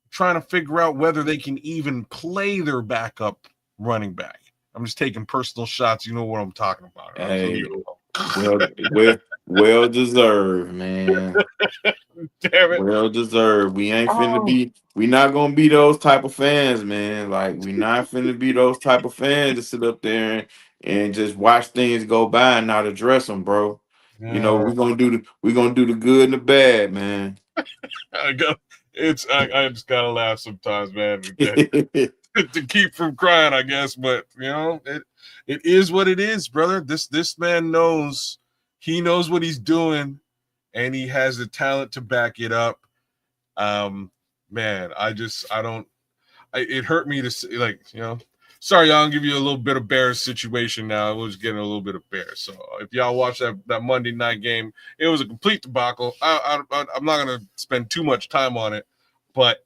trying to figure out whether they can even play their backup running back. I'm just taking personal shots. You know what I'm talking about. I'll leave Hey, you well, well, well deserved, man. alone. Damn it. Well deserved. We ain't finna Oh. be. We not gonna be those type of fans, man. Like we not finna be those type of fans to sit up there and just watch things go by and not address them, bro. You know Yeah. we gonna do the good and the bad, man. I got I just gotta laugh sometimes, man. To keep from crying, I guess. But it is what it is, brother. This man knows, he knows what he's doing, and he has the talent to back it up. Um, man, I don't. It hurt me to see, Sorry, I'll give you a little bit of Bears situation now. I was getting a little bit of Bears. So if y'all watch that Monday night game, it was a complete debacle. I'm not going to spend too much time on it, but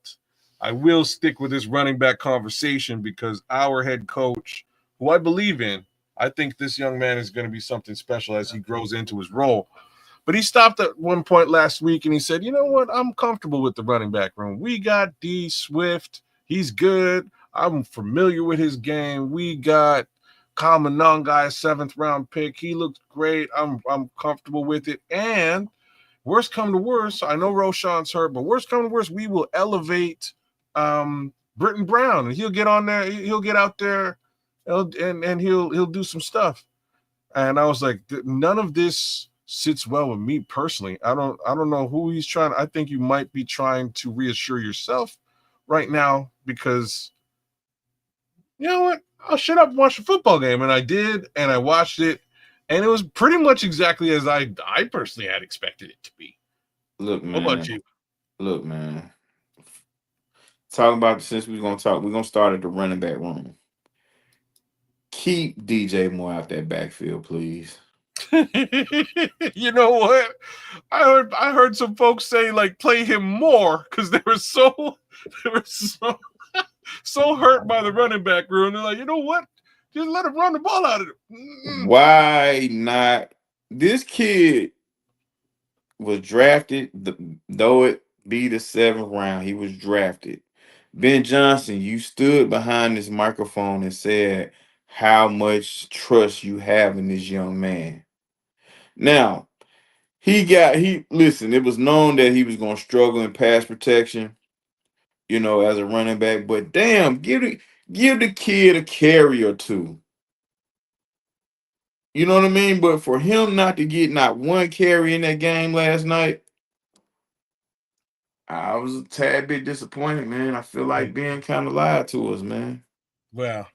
I will stick with this running back conversation because our head coach, who I believe in, I think this young man is going to be something special as he grows into his role. But he stopped at one point last week and he said, you know what? I'm comfortable with the running back room. We got D Swift. He's good. I'm familiar with his game. We got Kamanunga, 7th-round pick. He looks great. I'm comfortable with it. And worst come to worst, I know Roshan's hurt, but worst come to worst, we will elevate Britton Brown, and he'll get on there. He'll get out there, and he'll do some stuff. And I was like, none of this sits well with me personally. I don't know who he's trying. I think you might be trying to reassure yourself right now because you know what? I'll shut up and watch the football game. And I did, and I watched it, and it was pretty much exactly as I personally had expected it to be. Look, What about man. you? Look, man. Talking about since we're gonna start at the running back room. Keep DJ Moore out that backfield, please. You know what? I heard some folks say like play him more because they were so hurt by the running back room. They're like, you know what? Just let him run the ball out of it. Why not? This kid was drafted, though it be the 7th round, he was drafted. Ben Johnson, you stood behind this microphone and said how much trust you have in this young man. Now, he listen, it was known that he was gonna struggle in pass protection, as a running back, but damn, give the kid a carry or two. You know what I mean? But for him not to get not one carry in that game last night, I was a tad bit disappointed, man. I feel like Ben kind of lied to us, man. Well,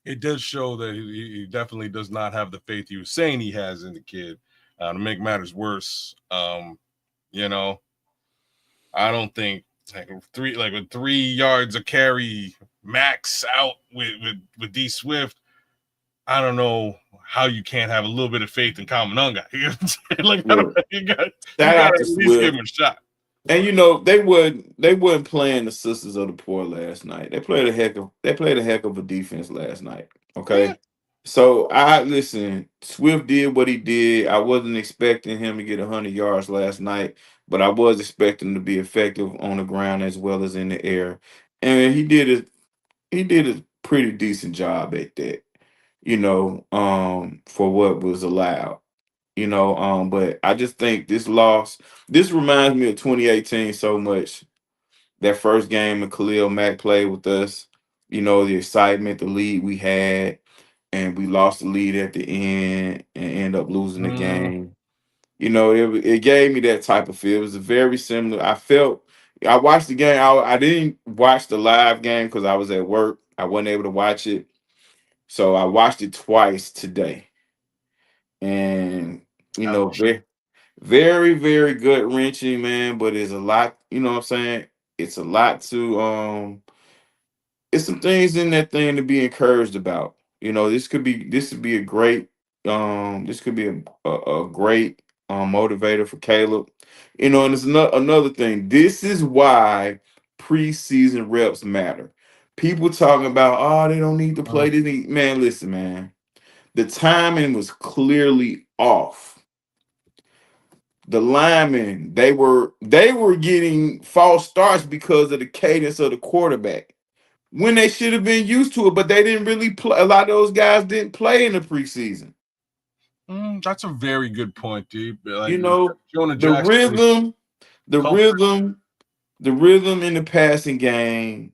it does show that he definitely does not have the faith he was saying he has in the kid. To make matters worse, you know, I don't think with 3 yards of carry max out with D Swift. I don't know how you can't have a little bit of faith in Kamanunga. You know what I'm saying? Like I don't Look, you shout got out to to at least give Swift. him a shot. And they weren't playing the sisters of the poor last night. They played a heck of a defense last night. Yeah. Okay. So I listen, Swift did what he did. I wasn't expecting him to get 100 yards last night, but I was expecting him to be effective on the ground as well as in the air. And he did a pretty decent job at that, for what was allowed. But I just think this reminds me of 2018 so much. That first game and Khalil Mack played with us, the excitement, the lead we had, and we lost the lead at the end and end up losing the Mm, game. It gave me that type of feel. It was very similar. I watched the game. I didn't watch the live game because I was at work. I wasn't able to watch it. So I watched it twice today. And, ouch. very, very, very good wrenching, man. But it's a lot, what I'm saying? It's a lot it's some things in that thing to be encouraged about. This would be a great this could be a great motivator for Caleb. You know, and it's another thing. This is why preseason reps matter. People talking about, oh, they don't need to play. They need, man, listen, man. The timing was clearly off. The linemen, they were getting false starts because of the cadence of the quarterback when they should have been used to it, but they didn't really play. A lot of those guys didn't play in the preseason. That's a very good point, dude. Like You know, Jonah the Jackson was rhythm, the culprit. rhythm, the rhythm in the passing game,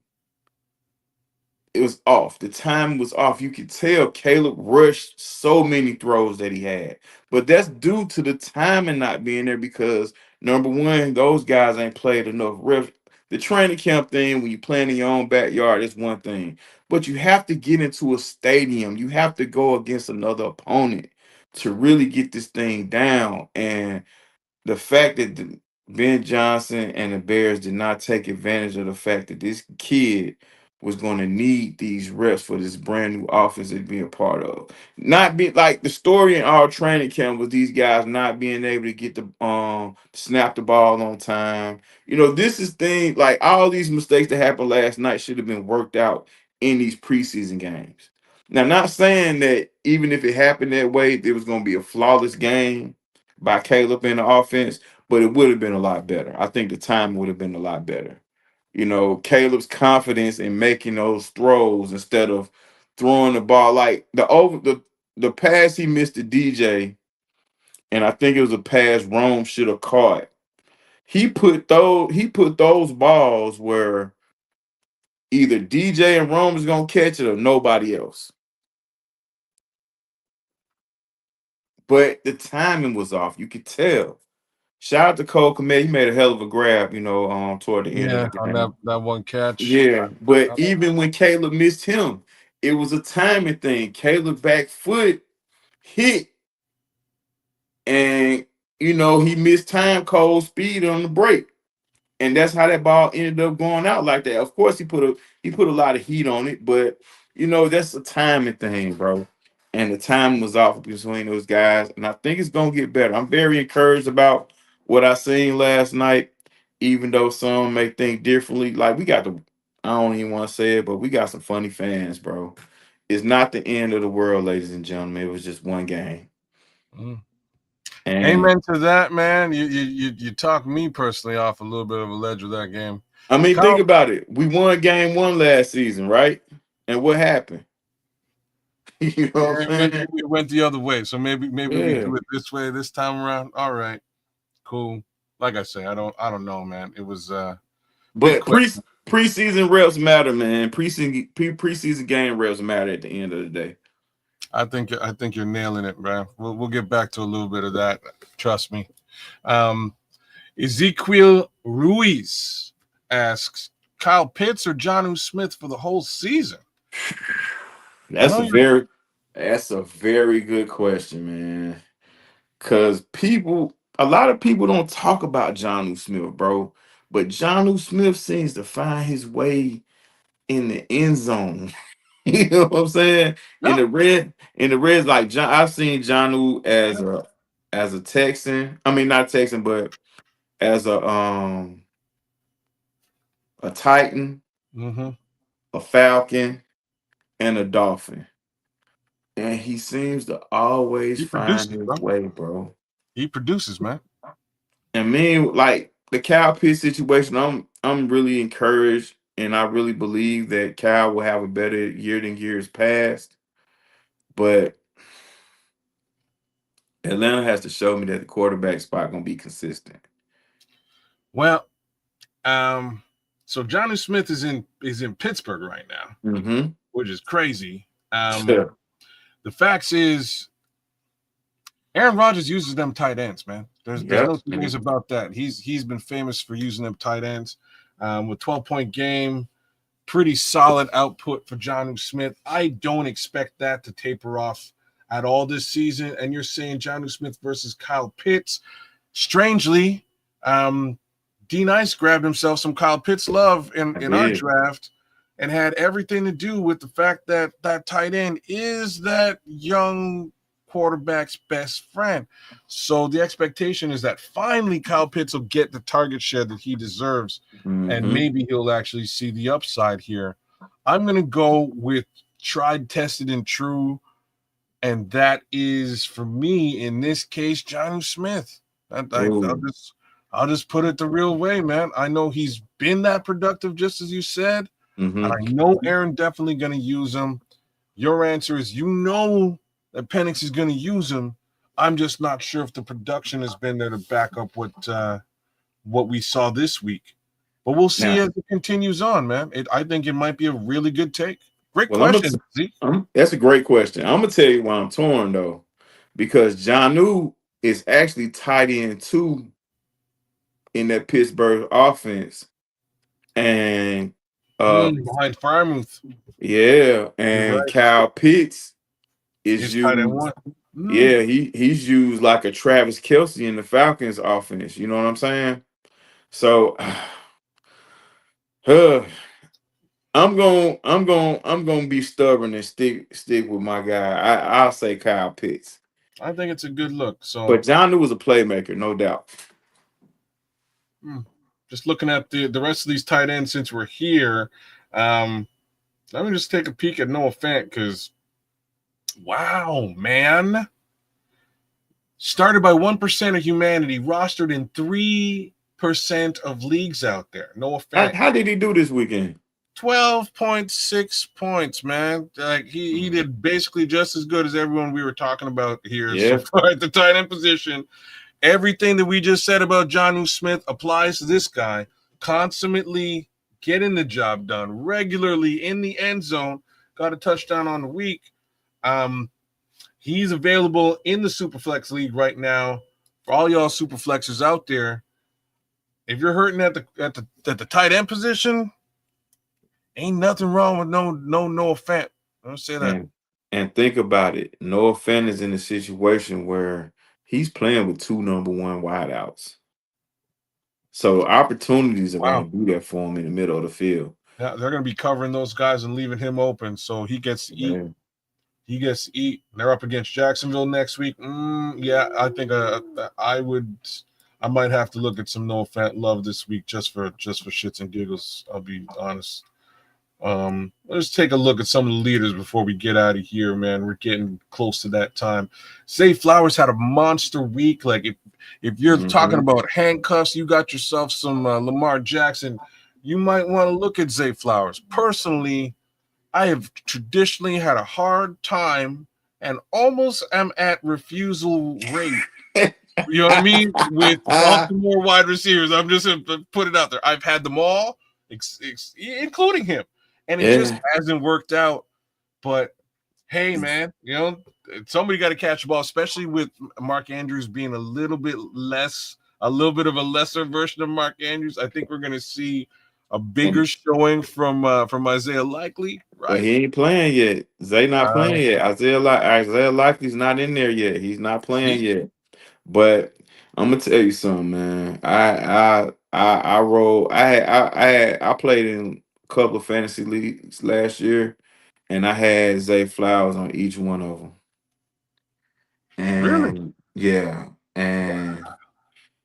it was off. The time was off. You could tell Caleb rushed so many throws that he had. But that's due to the timing not being there because number one, those guys ain't played enough reps. The training camp thing, when you play in your own backyard, is one thing. But you have to get into a stadium. You have to go against another opponent to really get this thing down. And the fact that Ben Johnson and the Bears did not take advantage of the fact that this kid was going to need these reps for this brand new offense to be a part of. Not be like the story in our training camp was these guys not being able to get the snap the ball on time. You know, this is thing like all these mistakes that happened last night should have been worked out in these preseason games. Now, not saying that even if it happened that way, there was going to be a flawless game by Caleb in the offense, but it would have been a lot better. I think the time would have been a lot better. You know, Caleb's confidence in making those throws instead of throwing the ball like the pass he missed to DJ, and I think it was a pass Rome should have caught. He put those balls where either DJ and Rome is gonna catch it or nobody else. But the timing was off. You could tell. Shout out to Cole Kmet. He made a hell of a grab, toward the end of Yeah, the on game. that one catch. Yeah, but even when Caleb missed him, it was a timing thing. Caleb back foot hit, and he missed time Cole's speed on the break. And that's how that ball ended up going out like that. Of course, he put a lot of heat on it, but that's a timing thing, bro. And the time was off between those guys, and I think it's gonna get better. I'm very encouraged about what I seen last night, even though some may think differently. Like I don't even want to say it, but we got some funny fans, bro. It's not the end of the world, ladies and gentlemen. It was just one game, Mm. and Amen to that, man. You talked me personally off a little bit of a ledge with that game. I mean, think Kyle, about it. We won game one last season, right? And what happened? You know what yeah, I'm saying? it went the other way. So maybe we Yeah. do it this way this time around. All right, cool. Like I say, I don't know, man. It was big But question. preseason reps matter, man. Preseason game reps matter at the end of the day. I think you're nailing it, man. We'll get back to a little bit of that. Trust me. Um, Ezekiel Ruiz asks Kyle Pitts or Jonnu Smith for the whole season. I That's know a you. very that's a very good question, man. Cause a lot of people don't talk about Johnu Smith, bro. But Johnu Smith seems to find his way in the end zone. You know what I'm saying? In Yeah. the reds, like John, I've seen Johnu as a Texan. I mean, not Texan, but as a Titan, Mm-hmm. a Falcon, and a Dolphin. And he seems to always He find produces, his bro. way, bro. He produces, man. And me, like the Cal Pitts situation, I'm really encouraged, and I really believe that Cal will have a better year than years past. But Atlanta has to show me that the quarterback spot gonna be consistent. Well, so Jonnu Smith is in Pittsburgh right now, Mm-hmm. which is crazy. Sure. The facts is Aaron Rodgers uses them tight ends, man. There's Yep. no two ways about that. He's been famous for using them tight ends. With 12-point game, pretty solid output for Jonnu Smith. I don't expect that to taper off at all this season. And you're saying Jonnu Smith versus Kyle Pitts. Strangely, D Nice grabbed himself some Kyle Pitts love I in our did. draft and had everything to do with the fact that that tight end is that young quarterback's best friend. So the expectation is that finally Kyle Pitts will get the target share that he deserves, and Mm-hmm. maybe he'll actually see the upside here. I'm going to go with tried, tested, and true, and that is for me in this case, Jonnu Smith. Ooh. I'll just put it the real way, man. I know he's been that productive, just as you said, and I Mm-hmm. know Aaron definitely going to use him. Your answer is you know that Penix is going to use him. I'm just not sure if the production has been there to back up what we saw this week. But we'll see Now, as it continues on, man. I think it might be a really good take. Great well, question, Zeke. that's a great question. I'm gonna tell you why I'm torn though, because Jonnu is actually tied in too in that Pittsburgh offense, and Behind Fryermuth. yeah, You're and right. Kyle Pitts is It's tight end used. one. Mm, Yeah, he's used like a Travis Kelsey in the Falcons offense. You know what I'm saying? So, huh, I'm gonna be stubborn and stick with my guy. I'll say Kyle Pitts, I think it's a good look. So but John was a playmaker, no doubt. mm, just looking at the rest of these tight ends since we're here. Um, Let me just take a peek at Noah Fant because wow, man. Started by 1% of humanity, rostered in 3% of leagues out there. Noah How, Fant. how did he do this weekend? 12.6 points, man. Like he did basically just as good as everyone we were talking about here so Yeah, far at the tight end position. Everything that we just said about Jonnu Smith applies to this guy. Consummately getting the job done, regularly in the end zone. Got a touchdown on the week. Um, he's available in the Superflex League right now. For all y'all Superflexers out there, if you're hurting at the tight end position, ain't nothing wrong with no Fant. I'll say that. and and think about it. Noah Fant is in a situation where he's playing with two number one wideouts, so opportunities are Wow. going to be there for him in the middle of the field. Yeah, they're gonna be covering those guys and leaving him open, so he gets to eat. Yeah. He gets to eat. They're up against Jacksonville next week. Yeah, I think I would. I might have to look at some no fat love this week just for shits and giggles. I'll be honest. Let's take a look at some of the leaders before we get out of here, man. We're getting close to that time. Zay Flowers had a monster week. Like if you're talking Hmm. about handcuffs, you got yourself some Lamar Jackson. You might want to look at Zay Flowers. Personally, I have traditionally had a hard time and almost am at refusal rate. You know what I mean? With Baltimore wide receivers, I'm just going to put it out there. I've had them all, including him, and it just Yeah. hasn't worked out. But hey, man, somebody got to catch the ball, especially with Mark Andrews being a little bit of a lesser version of Mark Andrews. I think we're going to see a bigger And showing from Isaiah Likely, but right? he ain't playing yet. Zay not Uh, playing yet. Isaiah Likely's not in there yet. He's not playing see, yet. But I'm gonna tell you something, man. I roll. I played in a couple of fantasy leagues last year, and I had Zay Flowers on each one of them. really, And yeah, and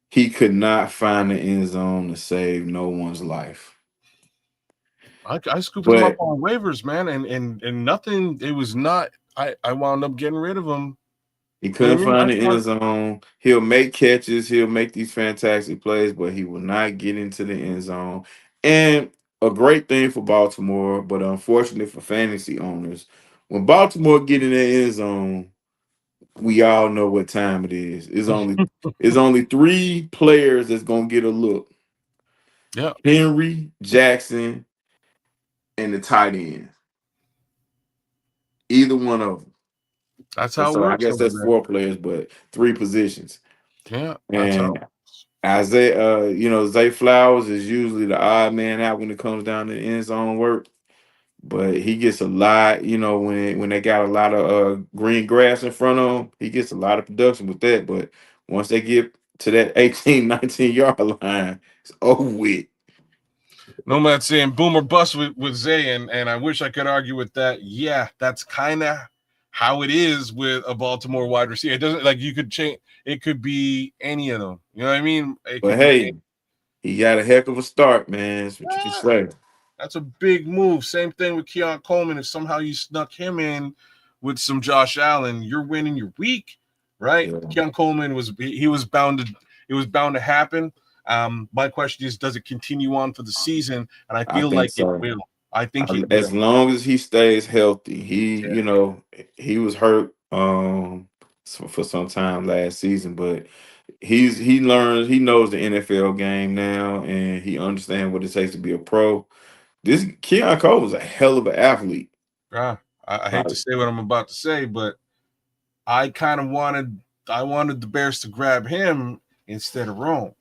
he could not find the end zone to save no one's life. I scooped him up But on waivers, man, and nothing. It was not. I wound up getting rid of him. he You know couldn't what I mean? find the end zone. He'll make catches. He'll make these fantastic plays, but he will not get into the end zone. And a great thing for Baltimore, but unfortunate for fantasy owners, when Baltimore get in the end zone, we all know what time it is. It's only three players that's gonna get a look: Yeah, Henry, Jackson, and the tight end. Either one of them. that's And how it so I works guess over that's there. four players, but three positions. Yeah, that's how. And Isaiah, Zay Flowers is usually the odd man out when it comes down to end zone work, but he gets a lot. When they got a lot of green grass in front of him, he gets a lot of production with that. But once they get to that 18, 19 yard line, it's over with. Nomad saying boom or bust with Zay, and I wish I could argue with that. Yeah, that's kind of how it is with a Baltimore wide receiver. It doesn't like you could change. It could be any of them. You know what I mean? It But could be. hey, he got a heck of a start, man. That's what you can Ah, say. that's a big move. Same thing with Keon Coleman. If somehow you snuck him in with some Josh Allen, you're winning your week, right? Yeah, Keon Coleman he was bound to it was bound to happen. My question is, does it continue on for the season? And I I feel think like it so. will. I think it As will. long as he stays healthy, Yeah. he was hurt for some time last season, but he knows the NFL game now, and he understands what it takes to be a pro. This Keon Cole was a hell of an athlete. Ah, I hate to Like, say what I'm about to say, but I kind of wanted the Bears to grab him instead of Rome.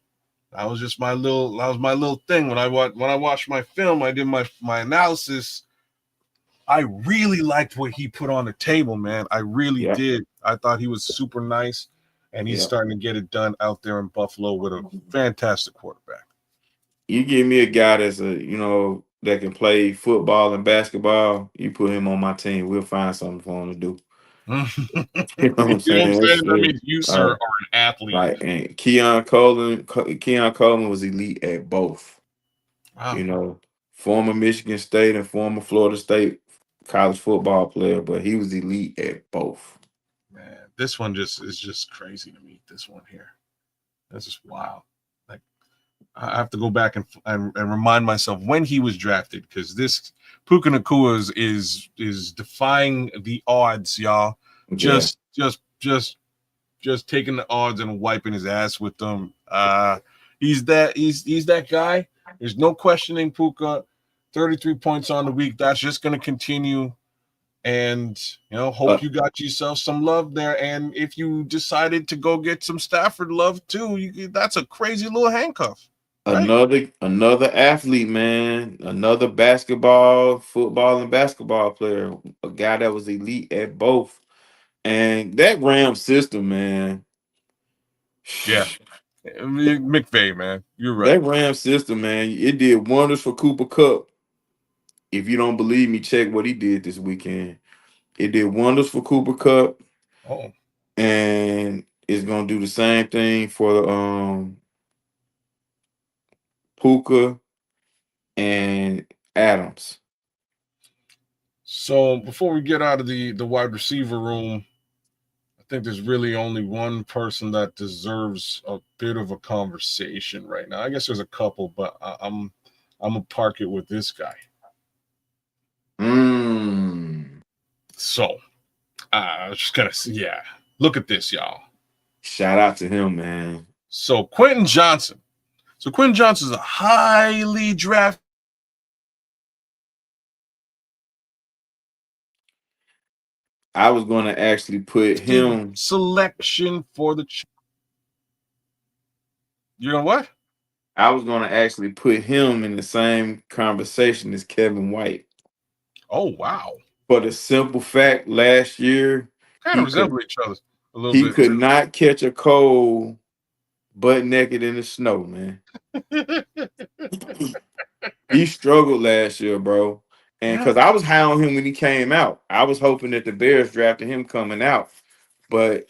That was my little thing when I watched my film. I did my analysis. I really liked what he put on the table, man. I really yeah, did. I thought he was super nice, and he's yeah. starting to get it done out there in Buffalo with a fantastic quarterback. You give me a guy that's that can play football and basketball. You put him on my team, we'll find something for him to do. You You know what I'm know what I'm saying? That's saying? That serious. means you, All sir, right. are an athlete. Right, and Keon Coleman was elite at both. Wow, You know, former Michigan State and former Florida State college football player, but he was elite at both. man, this one just is just crazy to me. This one here, this is wild. Like I have to go back and remind myself when he was drafted because this Puka Nakua is defying the odds, y'all. Yeah, Just taking the odds and wiping his ass with them. He's that guy. There's no questioning Puka. 33 points on the week. That's just going to continue. And uh, hope you got yourself some love there. And if you decided to go get some Stafford love too, that's a crazy little handcuff, right? another athlete, man, another basketball, football, and basketball player, a guy that was elite at both. And that Ram system, man, Yeah, McVay, man, you're right. that Ram system, man, it did wonders for Cooper Cup. If you don't believe me, check what he did this weekend. It did wonders for Cooper Cup, Oh, and it's gonna do the same thing for the Puka and Adams. so before we get out of the wide receiver room, I think there's really only one person that deserves a bit of a conversation right now. I guess there's a couple, but I'm gonna park it with this guy. Mm. So I was just gonna yeah, look at this, y'all. Shout out to him, man. So Quentin Johnson. So Quentin Johnson is a highly drafted I was going to actually put him. selection for the. You know what? I was going to actually put him in the same conversation as Kevin White. Oh wow, For the simple fact, last year kind of he could resemble each other a little he bit could not catch a cold butt naked in the snow, man. too. He struggled last year, bro. And Yeah, because I was high on him when he came out, I was hoping that the Bears drafted him coming out. But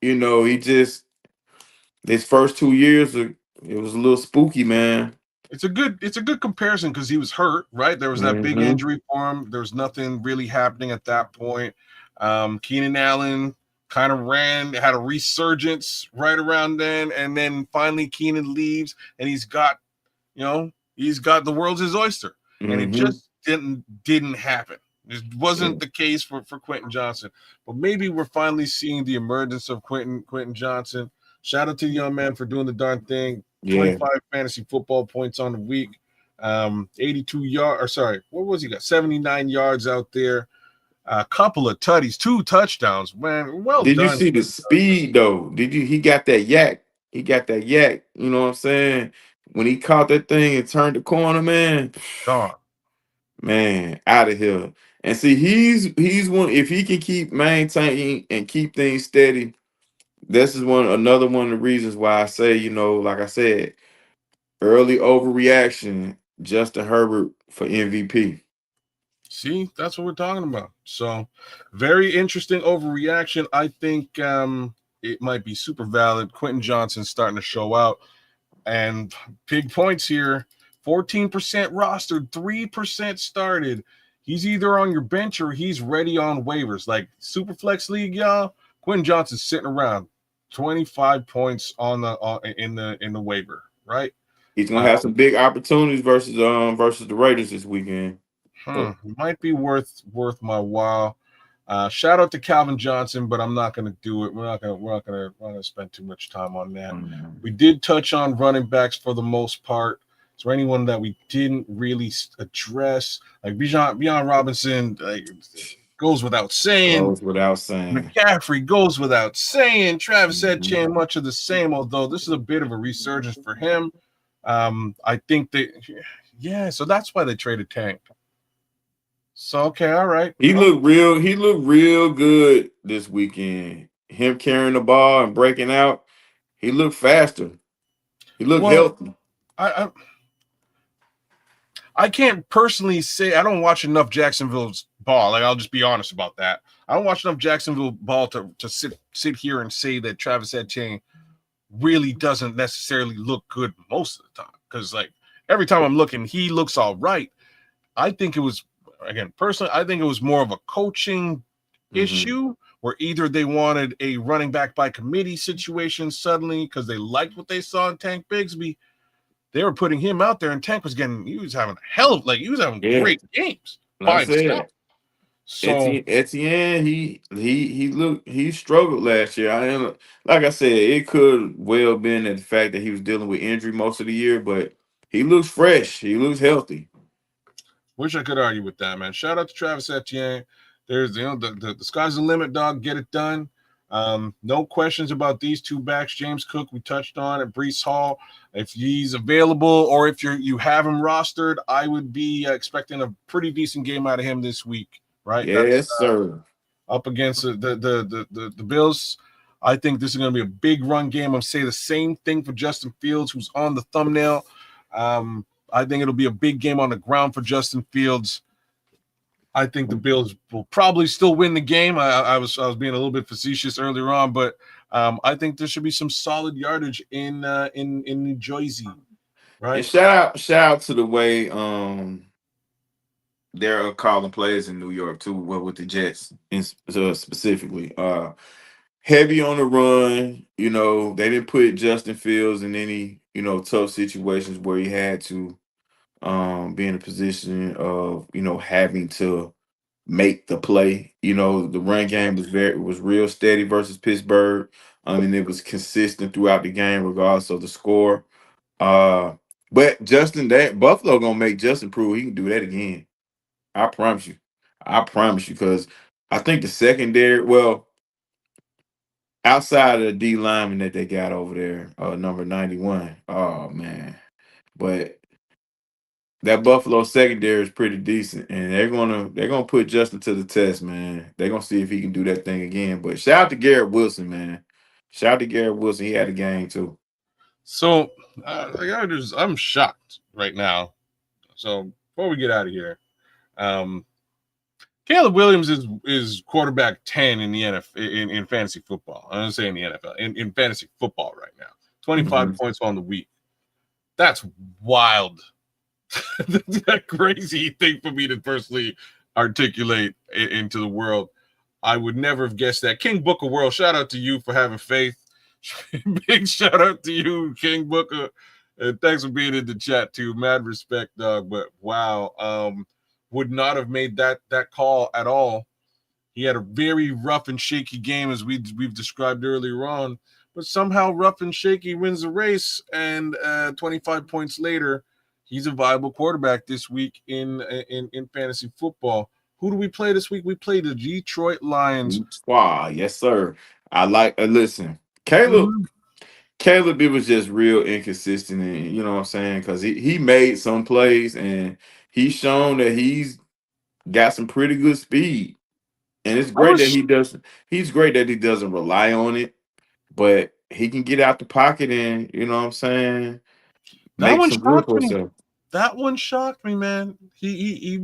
he just his first 2 years, it was a little spooky, man. it's a good comparison because he was hurt, right? There was that big Hmm. injury for him. There was nothing really happening at that point. Keenan Allen kind of had a resurgence right around then, and then finally Keenan leaves, and he's got the world's his oyster, and it Hmm. just didn't happen. It wasn't the case for Quentin Johnson, but maybe we're finally seeing the emergence of Quentin Johnson. Shout out to the young man for doing the darn thing. Yeah. 25 fantasy football points on the week. 82 yard or sorry, what was he got? 79 yards out there. A couple of tutties, 2 touchdowns. Man, well Did you done. see the speed though? Did you? He got that yak. He got that yak. You know what I'm saying? When he caught that thing and turned the corner, man, Gone. man, out of here. And see, he's one. If he can keep maintaining and keep things steady, this is another one of the reasons why I say, like I said, early overreaction. Justin Herbert for MVP. See, that's what we're talking about. So, very interesting overreaction. I think it might be super valid. Quentin Johnson's starting to show out, and big points here. 14% rostered, 3% started. He's either on your bench or he's ready on waivers. Like Superflex League, y'all. Quentin Johnson's sitting around 25 points on the in the waiver, right? He's gonna Uh, have some big opportunities versus the Raiders this weekend. So might be worth my while. Shout out to Calvin Johnson, but I'm not going to do it. We're not gonna spend too much time on that. We did touch on running backs for the most part. Is there anyone that we didn't really address? Like Bijan Robinson, like, goes without saying. goes without saying. McCaffrey goes without saying. Travis Mhm. Etienne, much of the same, although this is a bit of a resurgence for him. I think that, yeah, so that's why they traded Tank. So, okay, all right. He looked real good this weekend. Him carrying the ball and breaking out. He looked faster. He looked Well, healthy. I I can't personally say I don't watch enough Jacksonville's ball. Like, I'll just be honest about that. I don't watch enough Jacksonville ball to sit here and say that Travis Etienne really doesn't necessarily look good most of the time. Because, like, every time I'm looking, he looks all right. I think it was, again, personally, I think it was more of a coaching issue where either they wanted a running back by committee situation suddenly because they liked what they saw in Tank Bigsby. They were putting him out there, and Tank was having he was having Yeah, great games like I by himself. said, So, Etienne, he struggled last year. Like I said, it could well been the fact that he was dealing with injury most of the year, but he looks fresh. He looks healthy. wish I could argue with that, man. Shout out to Travis Etienne. There's the sky's the limit, dog. Get it done. No questions about these two backs. James Cook, we touched on at Brees Hall. If he's available or if you have him rostered, I would be expecting a pretty decent game out of him this week. Right? That's Yes, sir. up against the Bills. I think this is going to be a big run game. I'm going to say the same thing for Justin Fields, who's on the thumbnail. I think it'll be a big game on the ground for Justin Fields. I think the Bills will probably still win the game. I was being a little bit facetious earlier on, but I think there should be some solid yardage in New Jersey, And right? shout out to the way they're calling plays in New York too, well, with the Jets specifically. Heavy on the run. You know, they didn't put Justin Fields in any, tough situations where he had to be in a position of, having to make the play. The run game was real steady versus Pittsburgh. I mean, it was consistent throughout the game, regardless of the score. Uh, but that Buffalo gonna make Justin prove he can do that again. I promise you. I promise you, because I think the secondary, well, outside of the D lineman that they got over there, number 91. Oh man. But that Buffalo secondary is pretty decent, and they're gonna put Justin to the test, man. They're gonna see if he can do that thing again. But shout out to Garrett Wilson, man. Shout out to Garrett Wilson. He had a game too. So I'm shocked right now. So before we get out of here, um, Caleb Williams is quarterback 10 in the NFL in fantasy football. I'm gonna say in the NFL in fantasy football right now. 25 Mhm. points on the week. That's wild. That's a crazy thing for me to personally articulate into the world. I would never have guessed that. King Booker World, shout out to you for having faith. Big shout out to you, King Booker. And thanks for being in the chat too. Mad respect, dog. But wow, would not have made that call at all. He had a very rough and shaky game, as we've described earlier on. But somehow, rough and shaky wins the race, and 25 points later, he's a viable quarterback this week in fantasy football. Who do we play this week? We play the Detroit Lions. Wow, yes, sir. I like listen, Caleb. Mhm. Caleb, it was just real inconsistent, and you know what I'm saying, because he made some plays and he's shown that he's got some pretty good speed, and it's I great that was he doesn't. He's great that he doesn't rely on it, but he can get out the pocket and you know what I'm saying, that make one some room shocked for me. himself. That one shocked me, man. He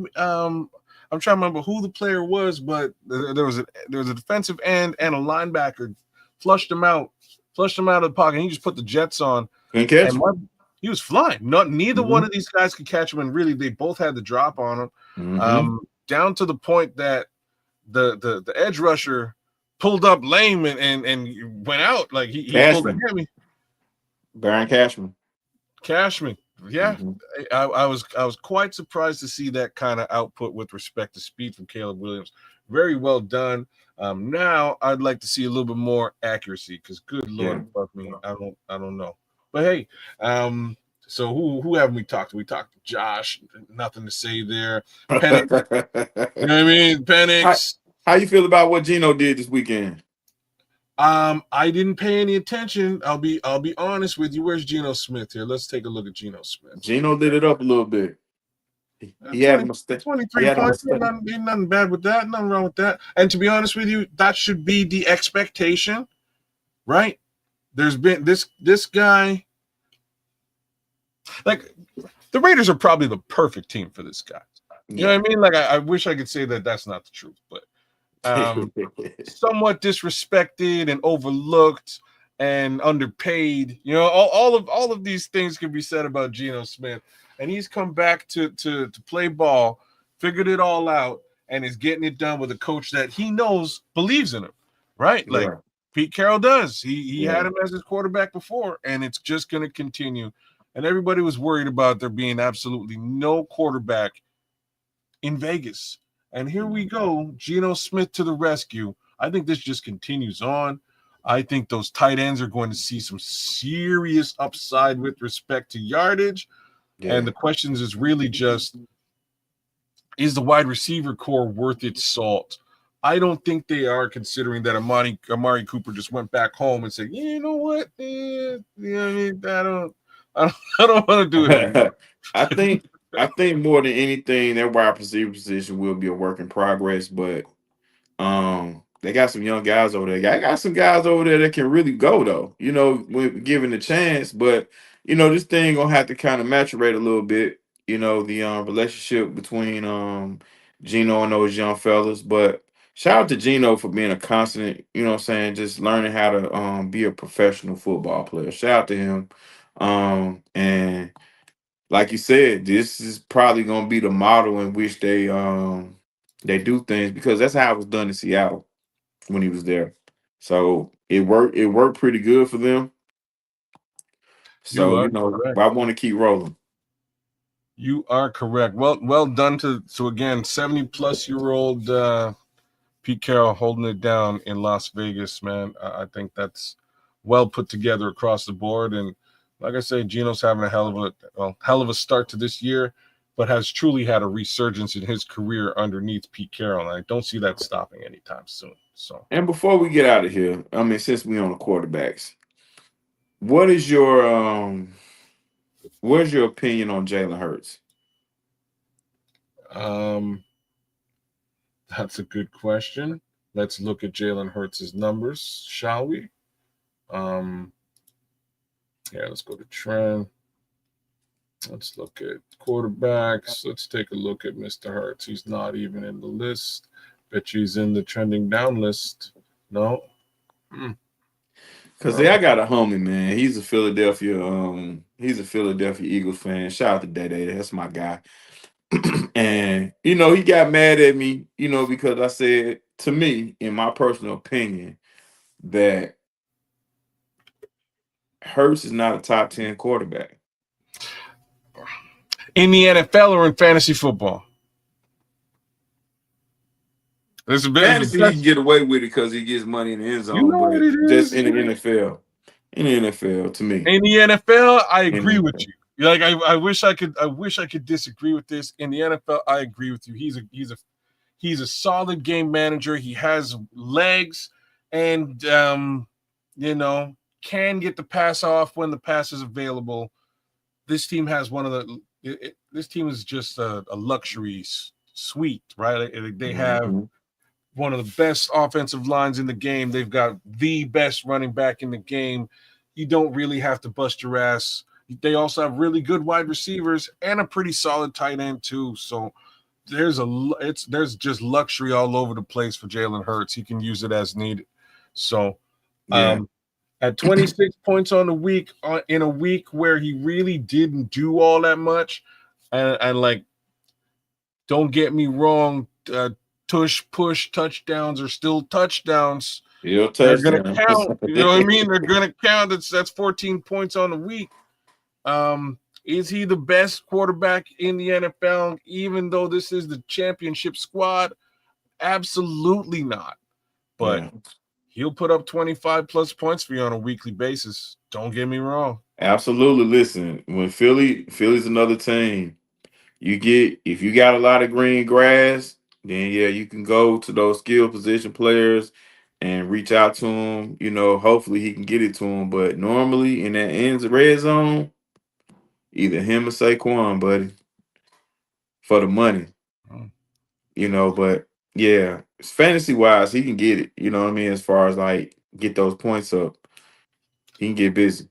I'm trying to remember who the player was, but there was a defensive end and a linebacker flushed him out of the pocket. And he just put the Jets on, Couldn't catch and him. he was flying. Neither one Mm-hmm. of these guys could catch him, and really they both had the drop on him, Mm-hmm. down to the point that the edge rusher pulled up lame and went out. Like he pulled a Cashman. hammy. Baron Cashman. Cashman. Yeah. Mm-hmm. I was quite surprised to see that kind of output with respect to speed from Caleb Williams. Very well done. Now I'd like to see a little bit more accuracy because good Lord Yeah. above me, I don't know. But hey, so who haven't we talked to? We talked to Josh. Nothing to say there. Penix. You know what I mean? Penix. How you feel about what Geno did this weekend? I didn't pay any attention. I'll be honest with you. Where's Geno Smith here? Let's take a look at Geno Smith. Geno lit it up a little bit. He had a mistake. 23 points. Ain't nothing bad with that. Nothing wrong with that. And to be honest with you, that should be the expectation, right? There's been this guy. Like the Raiders are probably the perfect team for this guy. You know what I mean? Like I wish I could say that that's not the truth, but somewhat disrespected and overlooked and underpaid. You know, all of these things can be said about Geno Smith, and he's come back to play ball, figured it all out, and is getting it done with a coach that he knows believes in him, right? Like Pete Carroll does. He had him as his quarterback before, and it's just going to continue. And everybody was worried about there being absolutely no quarterback in Vegas. And here we go, Geno Smith to the rescue. I think this just continues on. I think those tight ends are going to see some serious upside with respect to yardage. Yeah. And the questions is really just, is the wide receiver core worth its salt? I don't think they are, considering that Amari Cooper just went back home and said, you know what? I don't want to do it anymore. I think more than anything, their wide receiver position will be a work in progress, but they got some young guys over there. I got some guys over there that can really go though, you know, when given the chance. But you know, this thing gonna have to kind of maturate a little bit. You know, the relationship between Geno and those young fellas. But shout out to Geno for being a constant, you know what I'm saying, just learning how to be a professional football player. Shout out to him. And like you said, this is probably gonna be the model in which they do things, because that's how it was done in Seattle when he was there. So it worked pretty good for them. So you know, correct. I want to keep rolling. You are correct. Well done to again 70-plus-year-old Pete Carroll holding it down in Las Vegas, man. I think that's well put together across the board. And like I say, Geno's having a hell of a start to this year, but has truly had a resurgence in his career underneath Pete Carroll. And I don't see that stopping anytime soon. So, and before we get out of here, I mean, since we're on the quarterbacks, what is your what's your opinion on Jalen Hurts? That's a good question. Let's look at Jalen Hurts' numbers, shall we? Yeah, let's go to trend. Let's look at quarterbacks. Let's take a look at Mr. Hurts. He's not even in the list. Bet you he's in the trending down list. No. Because I got a homie, man. He's a Philadelphia Eagles fan. Shout out to Day. That's my guy. And you know, he got mad at me, you know, because I said, to me, in my personal opinion, that Hurts is not a top 10 quarterback. In the NFL or in fantasy football? Fantasy, he can get away with it because he gets money in the end zone. You know but what it just is, in the NFL. In the NFL, to me. In the NFL, I agree with you. Like I wish I could disagree with this. In the NFL, I agree with you. He's a solid game manager. He has legs, and you know, can get the pass off when the pass is available. This team has one of the. This team is just a luxury suite, right? They have one of the best offensive lines in the game. They've got the best running back in the game. You don't really have to bust your ass. They also have really good wide receivers and a pretty solid tight end too. So there's just luxury all over the place for Jalen Hurts. He can use it as needed. So, Yeah. At 26 points on the week, in a week where he really didn't do all that much, and like, don't get me wrong, tush push touchdowns are still touchdowns. He'll They're gonna touchdown. count. You know what I mean? They're gonna count. That's 14 points on the week. Is he the best quarterback in the NFL, even though this is the championship squad? Absolutely not. But Yeah. he'll put up 25 plus points for you on a weekly basis. Don't get me wrong. Absolutely. Listen, when Philly's another team, if you got a lot of green grass, then yeah, you can go to those skill position players and reach out to him. Hopefully he can get it to him. But normally in that ends red zone, either him or Saquon, buddy, for the money. But yeah, fantasy wise, he can get it. You know what I mean? As far as like get those points up, he can get busy.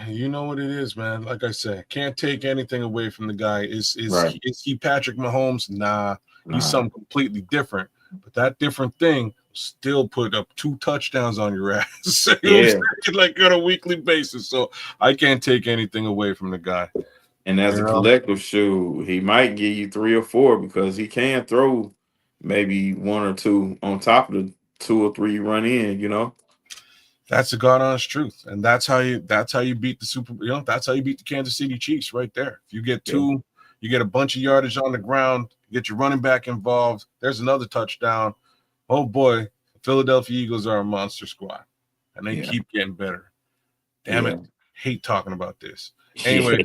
You know what it is, man. Like I said, can't take anything away from the guy. Is Right. he Patrick Mahomes? Nah, he's Nah. something completely different. But that different thing still put up 2 touchdowns on your ass. Yeah. Like on a weekly basis. So I can't take anything away from the guy. And as a collective shoe, he might give you 3 or 4 because he can throw maybe 1 or 2 on top of the 2 or 3 you run in. That's the God honest truth. And that's how you beat the that's how you beat the Kansas City Chiefs right there. If you get 2, you get a bunch of yardage on the ground, you get your running back involved, there's another touchdown. Oh boy, Philadelphia Eagles are a monster squad. And they keep getting better. Damn it. Hate talking about this. Anyway.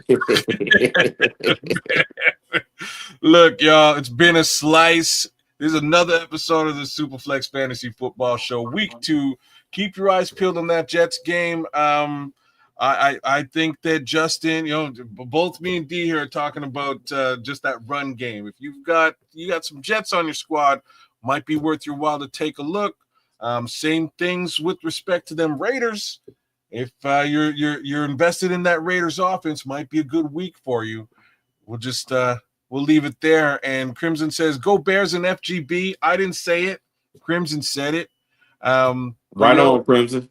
Look, y'all, it's been a slice. This is another episode of the Superflex Fantasy Football Show, week 2. Keep your eyes peeled on that Jets game. I think that Justin, both me and D here are talking about just that run game. If you got some Jets on your squad, might be worth your while to take a look. Same things with respect to them Raiders. If you're invested in that Raiders offense, might be a good week for you. We'll just we'll leave it there. And Crimson says, "Go Bears and FGB." I didn't say it. Crimson said it. Right on, Crimson.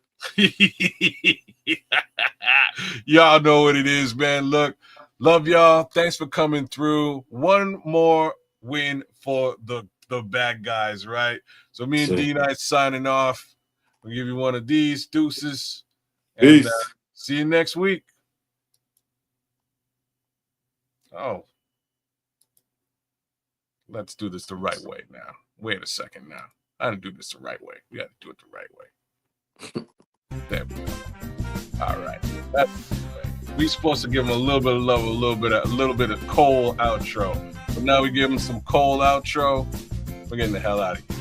Y'all know what it is, man. Look, love y'all. Thanks for coming through. One more win for the bad guys, right? So me and D-Night signing off. We'll give you one of these. Deuces. And see you next week. Oh. Let's do this the right way now. Wait a second now. I didn't do this the right way. We got to do it the right way. There we go. All right. We're supposed to give him a little bit of love, a little bit of Cole outro. But now we give him some Cole outro. We're getting the hell out of here.